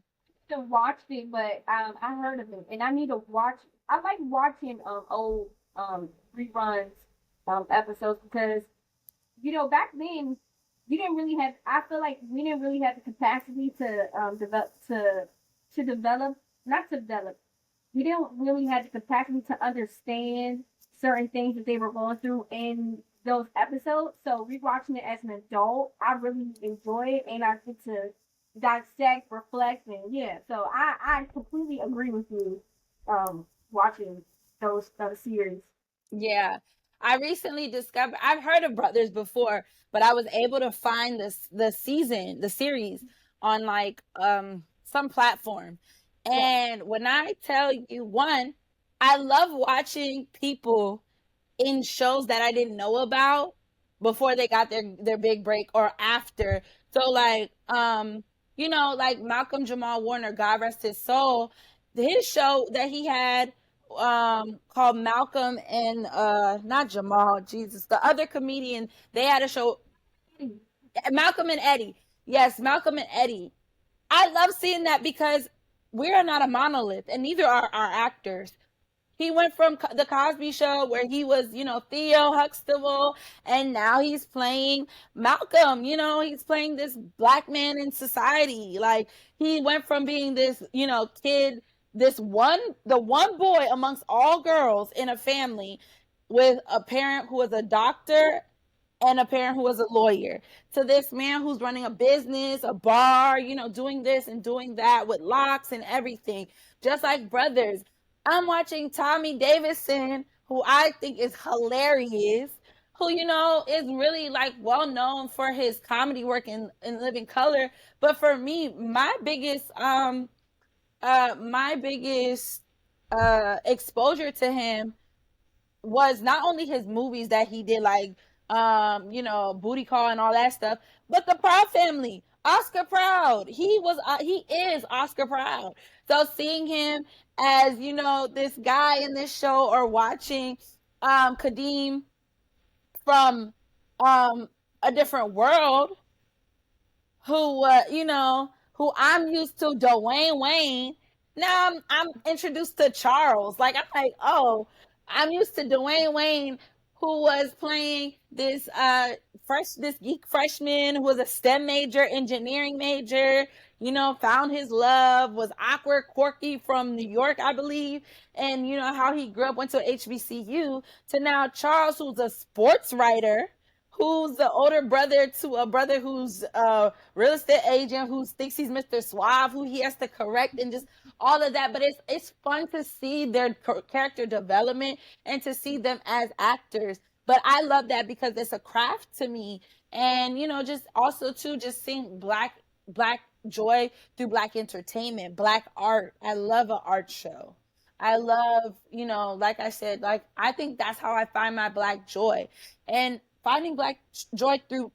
haven't watched it, but I heard of it, and I need to watch. I like watching old reruns episodes because back then you didn't really have. I feel like we didn't really have the capacity to develop, not to develop. We didn't really have the capacity to understand certain things that they were going through in those episodes. So rewatching it as an adult, I really enjoy it, and I get to dissect, reflect, and yeah. So I completely agree with you. Watching those series. Yeah. I recently discovered I've heard of Brothers before, but I was able to find the series on like some platform. Yeah. And when I tell you one, I love watching people in shows that I didn't know about before they got their big break or after. So like like Malcolm Jamal Warner, God rest his soul, his show that he had called Malcolm and not Jamal, Jesus, the other comedian, they had a show Malcolm and Eddie. Yes, Malcolm and Eddie. I love seeing that because we are not a monolith and neither are our actors. He went from the Cosby Show, where he was, Theo Huxtable, and now he's playing Malcolm. He's playing this black man in society. Like he went from being this, kid, the one boy amongst all girls in a family, with a parent who was a doctor and a parent who was a lawyer, to this man who's running a business, a bar, doing this and doing that with locks and everything, just like brothers. I'm watching Tommy Davidson, who I think is hilarious, who, is really like well known for his comedy work in Living Color. But for me, my biggest exposure to him was not only his movies that he did, like Booty Call and all that stuff, but the Proud Family. Oscar Proud. He is Oscar Proud. So seeing him as, this guy in this show, or watching Kadeem from a different world, who I'm used to, Dwayne Wayne. Now I'm introduced to Charles. Like, I'm like, oh, I'm used to Dwayne Wayne, who was playing this geek freshman who was a STEM major, engineering major, found his love, was awkward, quirky from New York, I believe, and how he grew up, went to HBCU, to now Charles, who's a sports writer, who's the older brother to a brother who's a real estate agent, who thinks he's Mr. Suave, who he has to correct, and just all of that. But it's fun to see their character development and to see them as actors. But I love that because it's a craft to me. And, just also too, just seeing black joy through black entertainment, black art. I love an art show. I love, like I said, like, I think that's how I find my black joy. And finding black joy through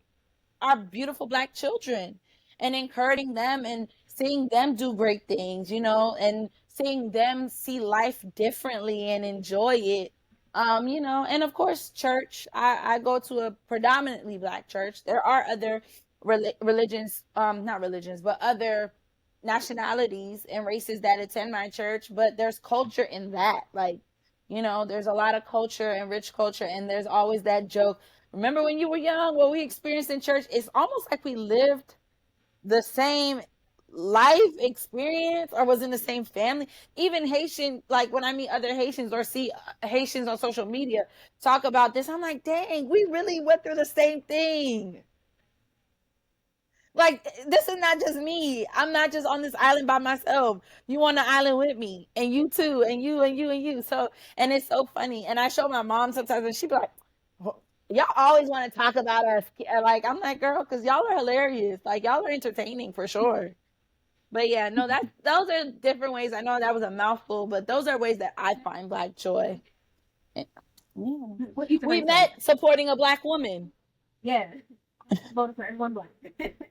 our beautiful black children, and encouraging them and seeing them do great things, and seeing them see life differently and enjoy it. And of course, church. I go to a predominantly black church. There are other religions, not religions, but other nationalities and races that attend my church, but there's culture in that. Like, there's a lot of culture and rich culture, and there's always that joke. Remember when you were young, what we experienced in church? It's almost like we lived the same life experience, or was in the same family. Even Haitian, like when I meet other Haitians or see Haitians on social media talk about this, I'm like, dang, we really went through the same thing. Like, this is not just me. I'm not just on this island by myself. You on the island with me, and you too, and you and you and you. So, and it's so funny. And I show my mom sometimes, and she be like, y'all always want to talk about us. Like, I'm like, girl, because y'all are hilarious. Like, y'all are entertaining for sure. But yeah, no, those are different ways. I know that was a mouthful, but those are ways that I find black joy. Yeah. We met supporting a black woman. Yeah. Voted for everyone black.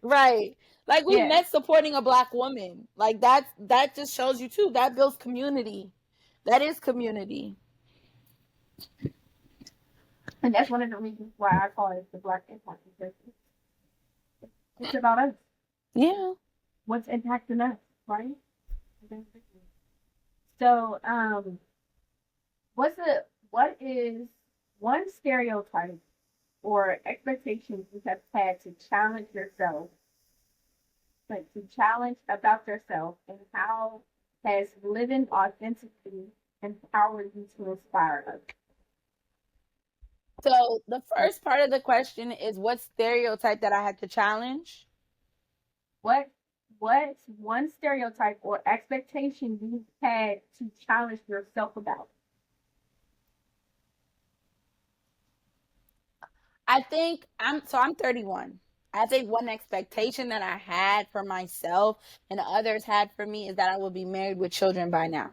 Right. Like, we met supporting a black woman. Like, that just shows you too. That builds community. That is community. And that's one of the reasons why I call it the Black Impact, because it's about us. Yeah. What's impacting us, right? So, what is one stereotype or expectations you have had to challenge yourself, like to challenge about yourself, and how has living authentically empowered you to inspire others? So the first part of the question is, what stereotype that I had to challenge? What's one stereotype or expectation you had to challenge yourself about? I think I'm 31. I think one expectation that I had for myself and others had for me is that I would be married with children by now.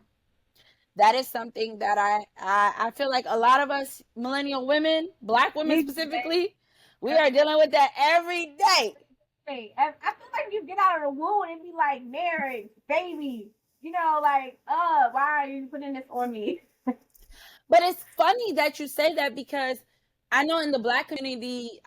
That is something that I feel like a lot of us millennial women, black women specifically, we are dealing with that every day. Hey, I feel like you get out of the womb and be like, marriage, baby, like, why are you putting this on me? But it's funny that you say that, because I know in the black community,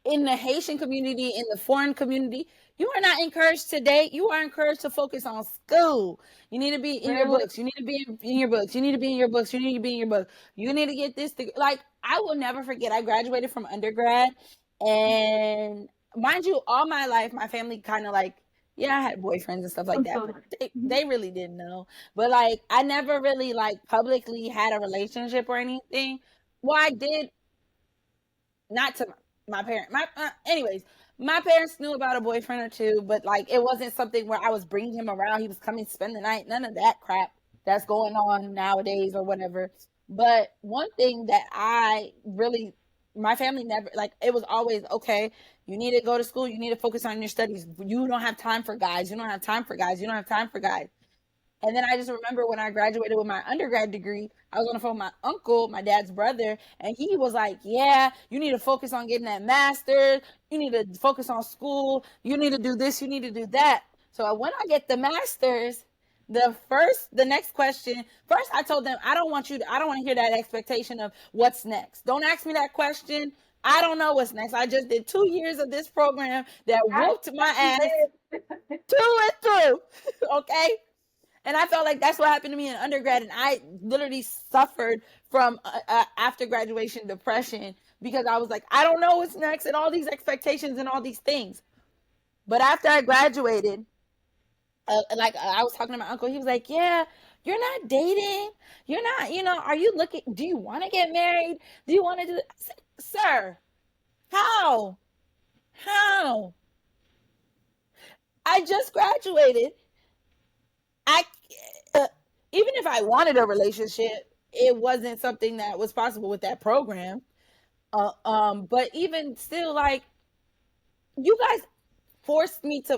in the Haitian community, in the foreign community, you are not encouraged to date. You are encouraged to focus on school. You need to be in your books. You need to be in your books. You need to be in your books. You need to be in your book. You need to get this. Like, I will never forget, I graduated from undergrad. And mind you, all my life, my family kind of like Yeah, I had boyfriends and stuff like I'm that, so but Mhm. they really didn't know. But like, I never really like publicly had a relationship or anything. Well, I did, not to my parent. Anyways, my parents knew about a boyfriend or two, but like, it wasn't something where I was bringing him around. He was coming to spend the night. None of that crap that's going on nowadays or whatever. But one thing that I really, my family never, like, it was always, okay, you need to go to school, you need to focus on your studies. You don't have time for guys. You don't have time for guys. You don't have time for guys. And then I just remember when I graduated with my undergrad degree, I was on the phone with my uncle, my dad's brother, and he was like, yeah, you need to focus on getting that master's. You need to focus on school. You need to do this. You need to do that. So when I get the master's, the next question, first I told them, I don't want to hear that expectation of what's next. Don't ask me that question. I don't know what's next. I just did 2 years of this program that I whooped my you ass did. through and through. Okay. And I felt like that's what happened to me in undergrad. And I literally suffered from after graduation depression because I was like, I don't know what's next and all these expectations and all these things. But after I graduated, I was talking to my uncle, he was like, yeah, you're not dating. You're not, are you looking, do you want to get married? Do you want to do I said, sir, how? How? I just graduated. I even if I wanted a relationship, it wasn't something that was possible with that program. But even still, like, you guys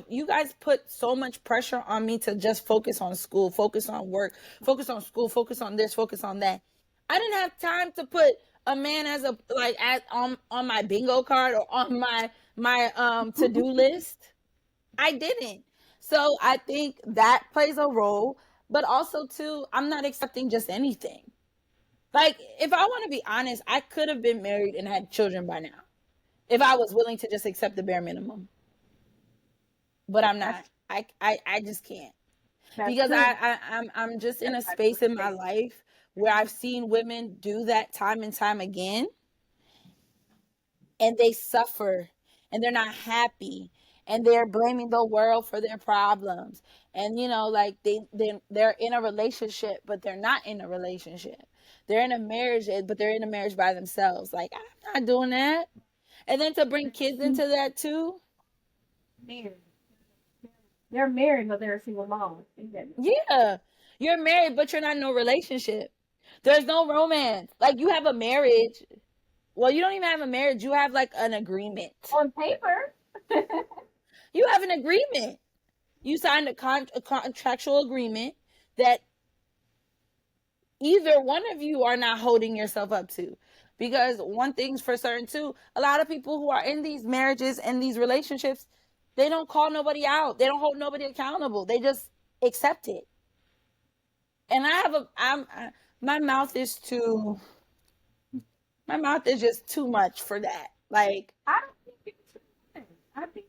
you guys put so much pressure on me to just focus on school, focus on work, focus on school, focus on this, focus on that. I didn't have time to put a man as a like on my bingo card or on my to-do list. I didn't. So I think that plays a role, but also too, I'm not accepting just anything. Like, if I want to be honest, I could have been married and had children by now if I was willing to just accept the bare minimum. But I'm That's not. I just can't that's because true. I'm just in That's a space in actually my life where I've seen women do that time and time again, and they suffer and they're not happy and they're blaming the world for their problems, and like they're in a relationship but they're not in a relationship, they're in a marriage but they're in a marriage by themselves. Like, I'm not doing that. And then to bring kids into that too. married. They're married, but they're a single mom. Yeah, you're married but you're not in no relationship. There's no romance. Like, you have a marriage. Well, you don't even have a marriage, you have like an agreement. On paper. You have an agreement. You signed a contractual agreement that either one of you are not holding yourself up to. Because one thing's for certain too, a lot of people who are in these marriages and these relationships, they don't call nobody out. They don't hold nobody accountable. They just accept it. And I have a I'm I, my mouth is too my mouth is just too much for that. Like, I don't think it's I think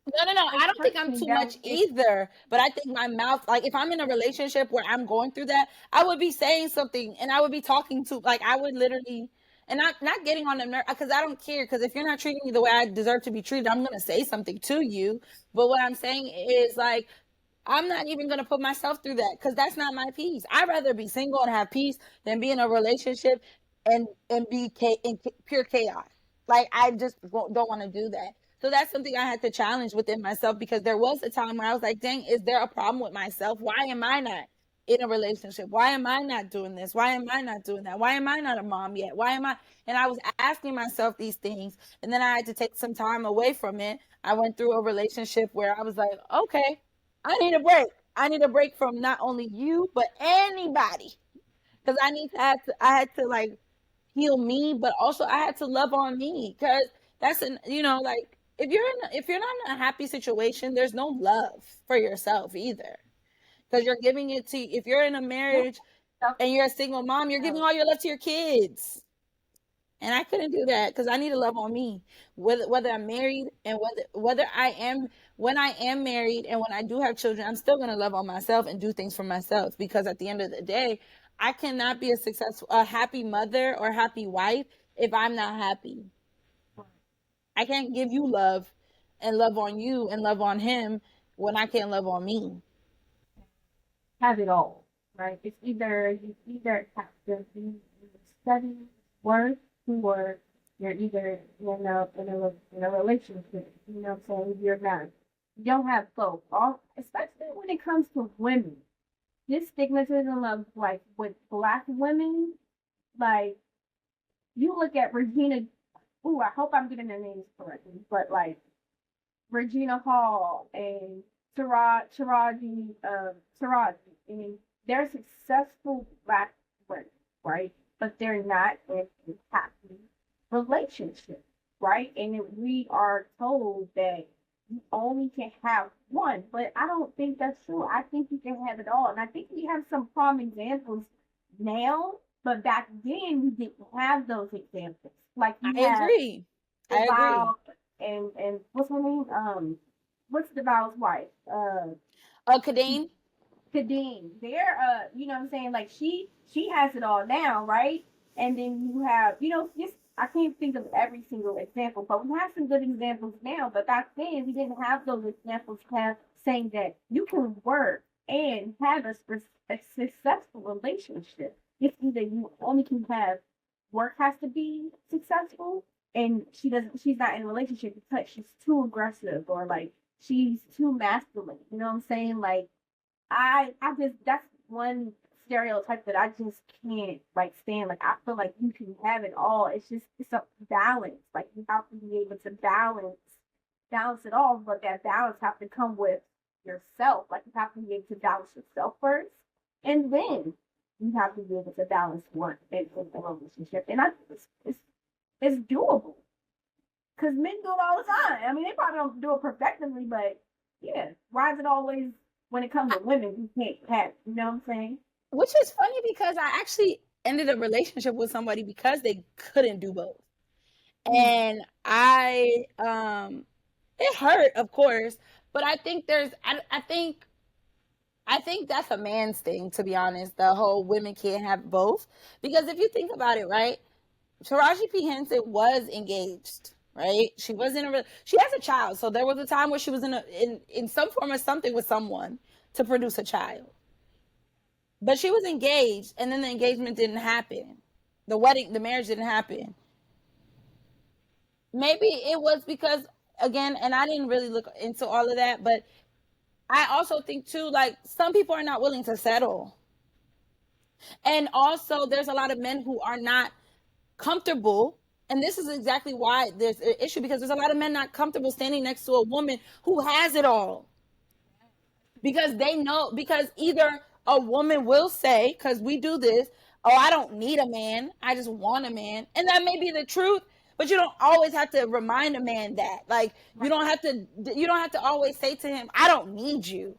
no. I don't think I'm expressing too that much it either. But I think my mouth, like, if I'm in a relationship where I'm going through that, I would be saying something and I would be talking to, like, I would literally, and not getting on the nerve, because I don't care. Because if you're not treating me the way I deserve to be treated, I'm gonna say something to you. But what I'm saying is, like, I'm not even gonna put myself through that because that's not my peace. I'd rather be single and have peace than be in a relationship and be in pure chaos. Like, I just don't want to do that. So that's something I had to challenge within myself, because there was a time where I was like, dang, is there a problem with myself? Why am I not in a relationship? Why am I not doing this? Why am I not doing that? Why am I not a mom yet? Why am I? And I was asking myself these things, and then I had to take some time away from it. I went through a relationship where I was like, okay, I need a break. I need a break from not only you, but anybody. Because I had to, like, heal me, but also I had to love on me. Because that's like, if you're not in a happy situation, there's no love for yourself either. Because you're giving it to, if you're in a no marriage stuff and you're a single mom, you're giving else. all your love to your kids. And I couldn't do that because I need to love on me. Whether I'm married and whether I am, when I am married and when I do have children, I'm still gonna love on myself and do things for myself, because at the end of the day, I cannot be a happy mother or happy wife if I'm not happy. I can't give you love and love on you and love on him when I can't love on me? Have it all, right? It's either you either have to be study work or you're either in a relationship. You know what I'm saying? You're married. You don't have both. All especially when it comes to women. This stigmatism of like with black women, like you look at Regina. Ooh, I hope I'm getting their names correctly, but like Regina Hall and Taraji. I mean, they're successful black women, right? But they're not in a happy relationship, right? And we are told that you only can have one, but I don't think that's true. I think you can have it all, and I think we have some prime examples now, but back then we didn't have those examples. Like you I have agree. I agree. DeVal and what's her name? What's DeVal's wife? Kadeen. Kadeem. They're you know what I'm saying? Like she has it all now, right? And then you have, you know, just I can't think of every single example, but we have some good examples now. But back then we didn't have those examples saying that you can work and have a successful relationship. It's either you only can have work has to be successful and she's not in a relationship because she's too aggressive or like she's too masculine. You know what I'm saying? Like I just that's one stereotype that I just can't like stand. Like I feel like you can have it all. It's just it's a balance. Like you have to be able to balance it all, but that balance have to come with yourself. Like you have to be able to balance yourself first, and then you have to be able to balance work and the relationship. And I think it's doable because men do it all the time. I mean, they probably don't do it perfectly, but yeah, why is it always when it comes to women you can't have? You know what I'm saying? Which is funny because I actually ended a relationship with somebody because they couldn't do both. Mm. And it hurt, of course, but I think that's a man's thing, to be honest. The whole women can't have both. Because if you think about it, right? Taraji P. Henson was engaged, right? She was in she has a child. So there was a time where she was in some form of something with someone to produce a child. But she was engaged, and then the engagement didn't happen. The marriage didn't happen. Maybe it was because, again, and I didn't really look into all of that, but I also think too, like some people are not willing to settle. And also there's a lot of men who are not comfortable. And this is exactly why there's an issue because there's a lot of men not comfortable standing next to a woman who has it all. Because they know, because either a woman will say, because we do this, oh, I don't need a man, I just want a man. And that may be the truth, but you don't always have to remind a man that. Like you don't have to always say to him, I don't need you.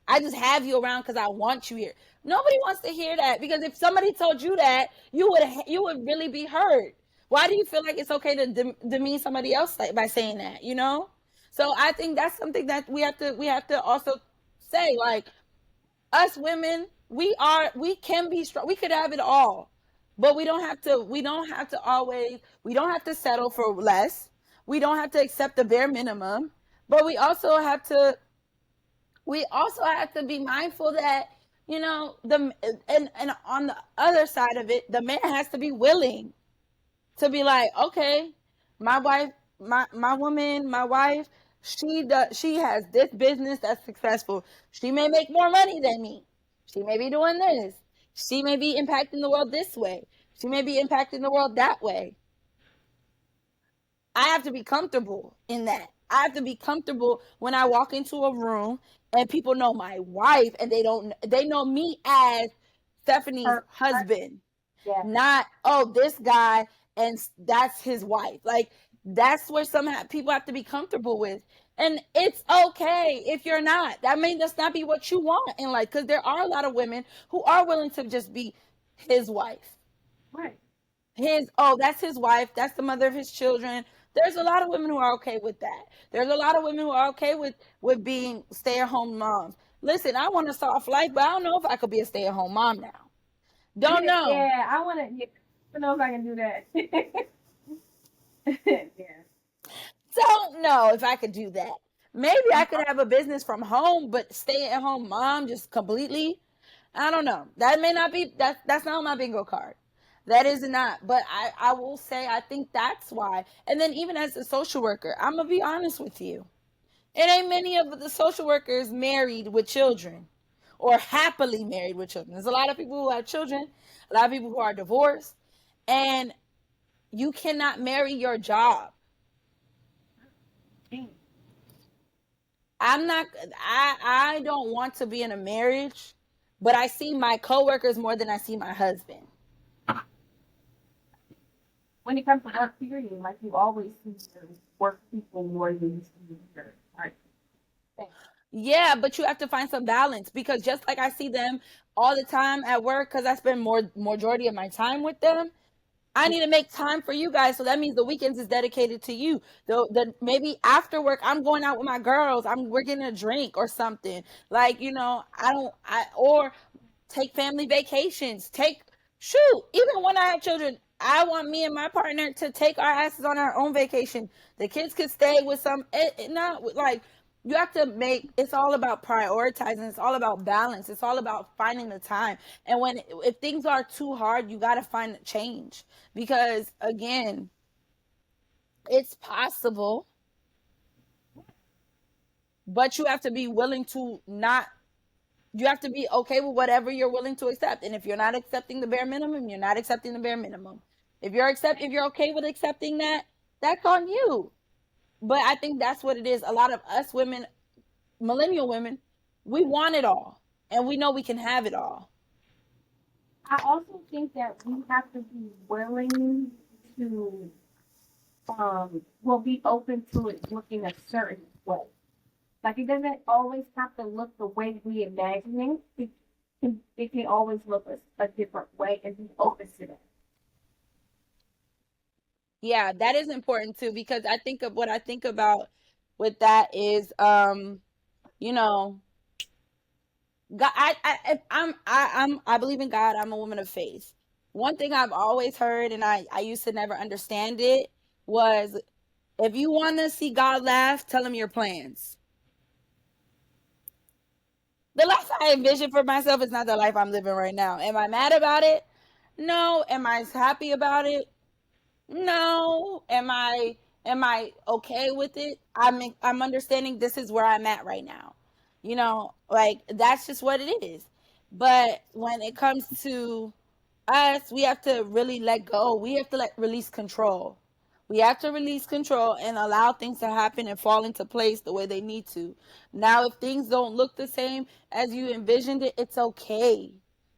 I just have you around because I want you here. Nobody wants to hear that because if somebody told you that, you would really be hurt. Why do you feel like it's okay to demean somebody else by saying that? You know. So I think that's something that we have to also say, like, us women, we can be strong, we could have it all, but we don't have to settle for less, we don't have to accept the bare minimum, but we also have to be mindful that, the and on the other side of it, the man has to be willing to be like, okay, my wife, my woman, my wife, she has this business that's successful. She may make more money than me. She may be doing this. She may be impacting the world this way. She may be impacting the world that way. I have to be comfortable in that. I have to be comfortable when I walk into a room and people know my wife and they know me as Stephanie's Her, husband, yeah, not, oh, this guy and that's his wife. Like that's where some people have to be comfortable with. And it's okay if you're not. That may just not be what you want in life, because there are a lot of women who are willing to just be his wife. right. That's his wife, that's the mother of his children. There's a lot of women who are okay with that. There's a lot of women who are okay with being stay-at-home moms. Listen, I want a soft life, but I don't know if I could be a stay-at-home mom now. Don't know. Yeah, I want to. Yeah, I don't know if I can do that. Yeah. Don't know if I could do that. Maybe I could have a business from home, but stay at home mom just completely. I don't know. That may not be that's not on my bingo card. That is not. But I will say I think that's why. And then even as a social worker, I'm gonna be honest with you. It ain't many of the social workers married with children or happily married with children. There's a lot of people who have children, a lot of people who are divorced, and you cannot marry your job. I'm not I don't want to be in a marriage, but I see my coworkers more than I see my husband. When it comes to work, period, like you always see your work people more than you see your right. Yeah, but you have to find some balance because just like I see them all the time at work because I spend more majority of my time with them, I need to make time for you guys. So that means the weekends is dedicated to you. The maybe after work I'm going out with my girls. We're getting a drink or something. Like, I don't I or take family vacations. Even when I have children, I want me and my partner to take our asses on our own vacation. The kids could stay with not like you have to make it's all about prioritizing, it's all about balance, it's all about finding the time. And if things are too hard, you got to find a change because again, it's possible, but you have to be willing to not you have to be okay with whatever you're willing to accept. And if you're not accepting the bare minimum, you're not accepting the bare minimum. If you're okay with accepting that, that's on you. But I think that's what it is. A lot of us women, millennial women, we want it all. And we know we can have it all. I also think that we have to be willing to will be open to it looking a certain way. Like it doesn't always have to look the way we imagine it. It can always look a different way and be open to that. Yeah, that is important too because I think of what I think about with that is you know, God, I believe in God. I'm a woman of faith. One thing I've always heard, and I used to never understand it, was if you want to see God laugh, tell him your plans. The life I envision for myself is not the life I'm living right now. Am I mad about it? No. Am I happy about it? No. Am I okay with it? I'm understanding this is where I'm at right now. Like that's just what it is. But when it comes to us, we have to really let go. We have to release control. We have to release control and allow things to happen and fall into place the way they need to. Now, if things don't look the same as you envisioned it, it's okay.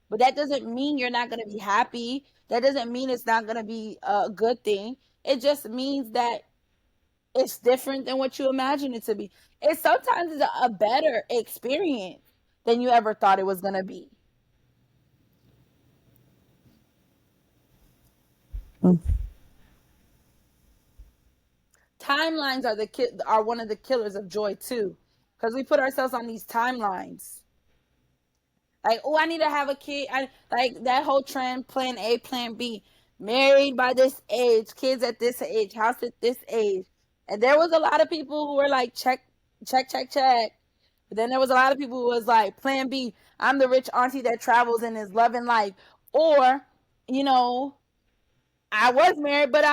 But that doesn't mean you're not going to be happy. That doesn't mean it's not going to be a good thing. It just means that it's different than what you imagined it to be. It sometimes is a better experience than you ever thought it was going to be. Timelines are one of the killers of joy too, because we put ourselves on these timelines. Like, oh, I need to have a kid. Like that whole trend, plan A, plan B, married by this age, kids at this age, house at this age. And there was a lot of people who were like, check, check, check, check. But then there was a lot of people who was like, plan B, I'm the rich auntie that travels and is loving life. Or, you know, I was married, but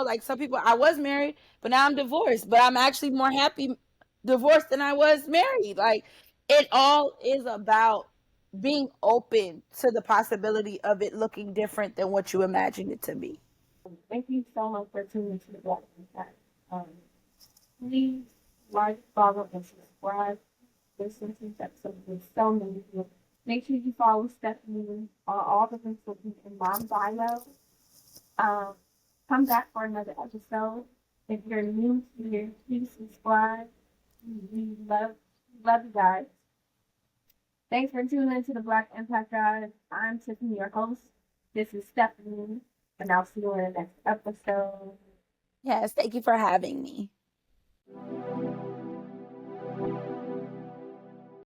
like some people, I was married, but now I'm divorced. But I'm actually more happy divorced than I was married. Like, it all is about being open to the possibility of it looking different than what you imagined it to be. Thank you so much for tuning to the Black Impact. Please like, follow, and subscribe. Listen to this episode with so many people. Make sure you follow Stepanie on all the links will be in my bio. Come back for another episode. If you're new here, please subscribe. We love you guys. Thanks for tuning into the Black Impact, guys. I'm Tiffany, your host. This is Stepanie, and I'll see you in the next episode. Yes, thank you for having me.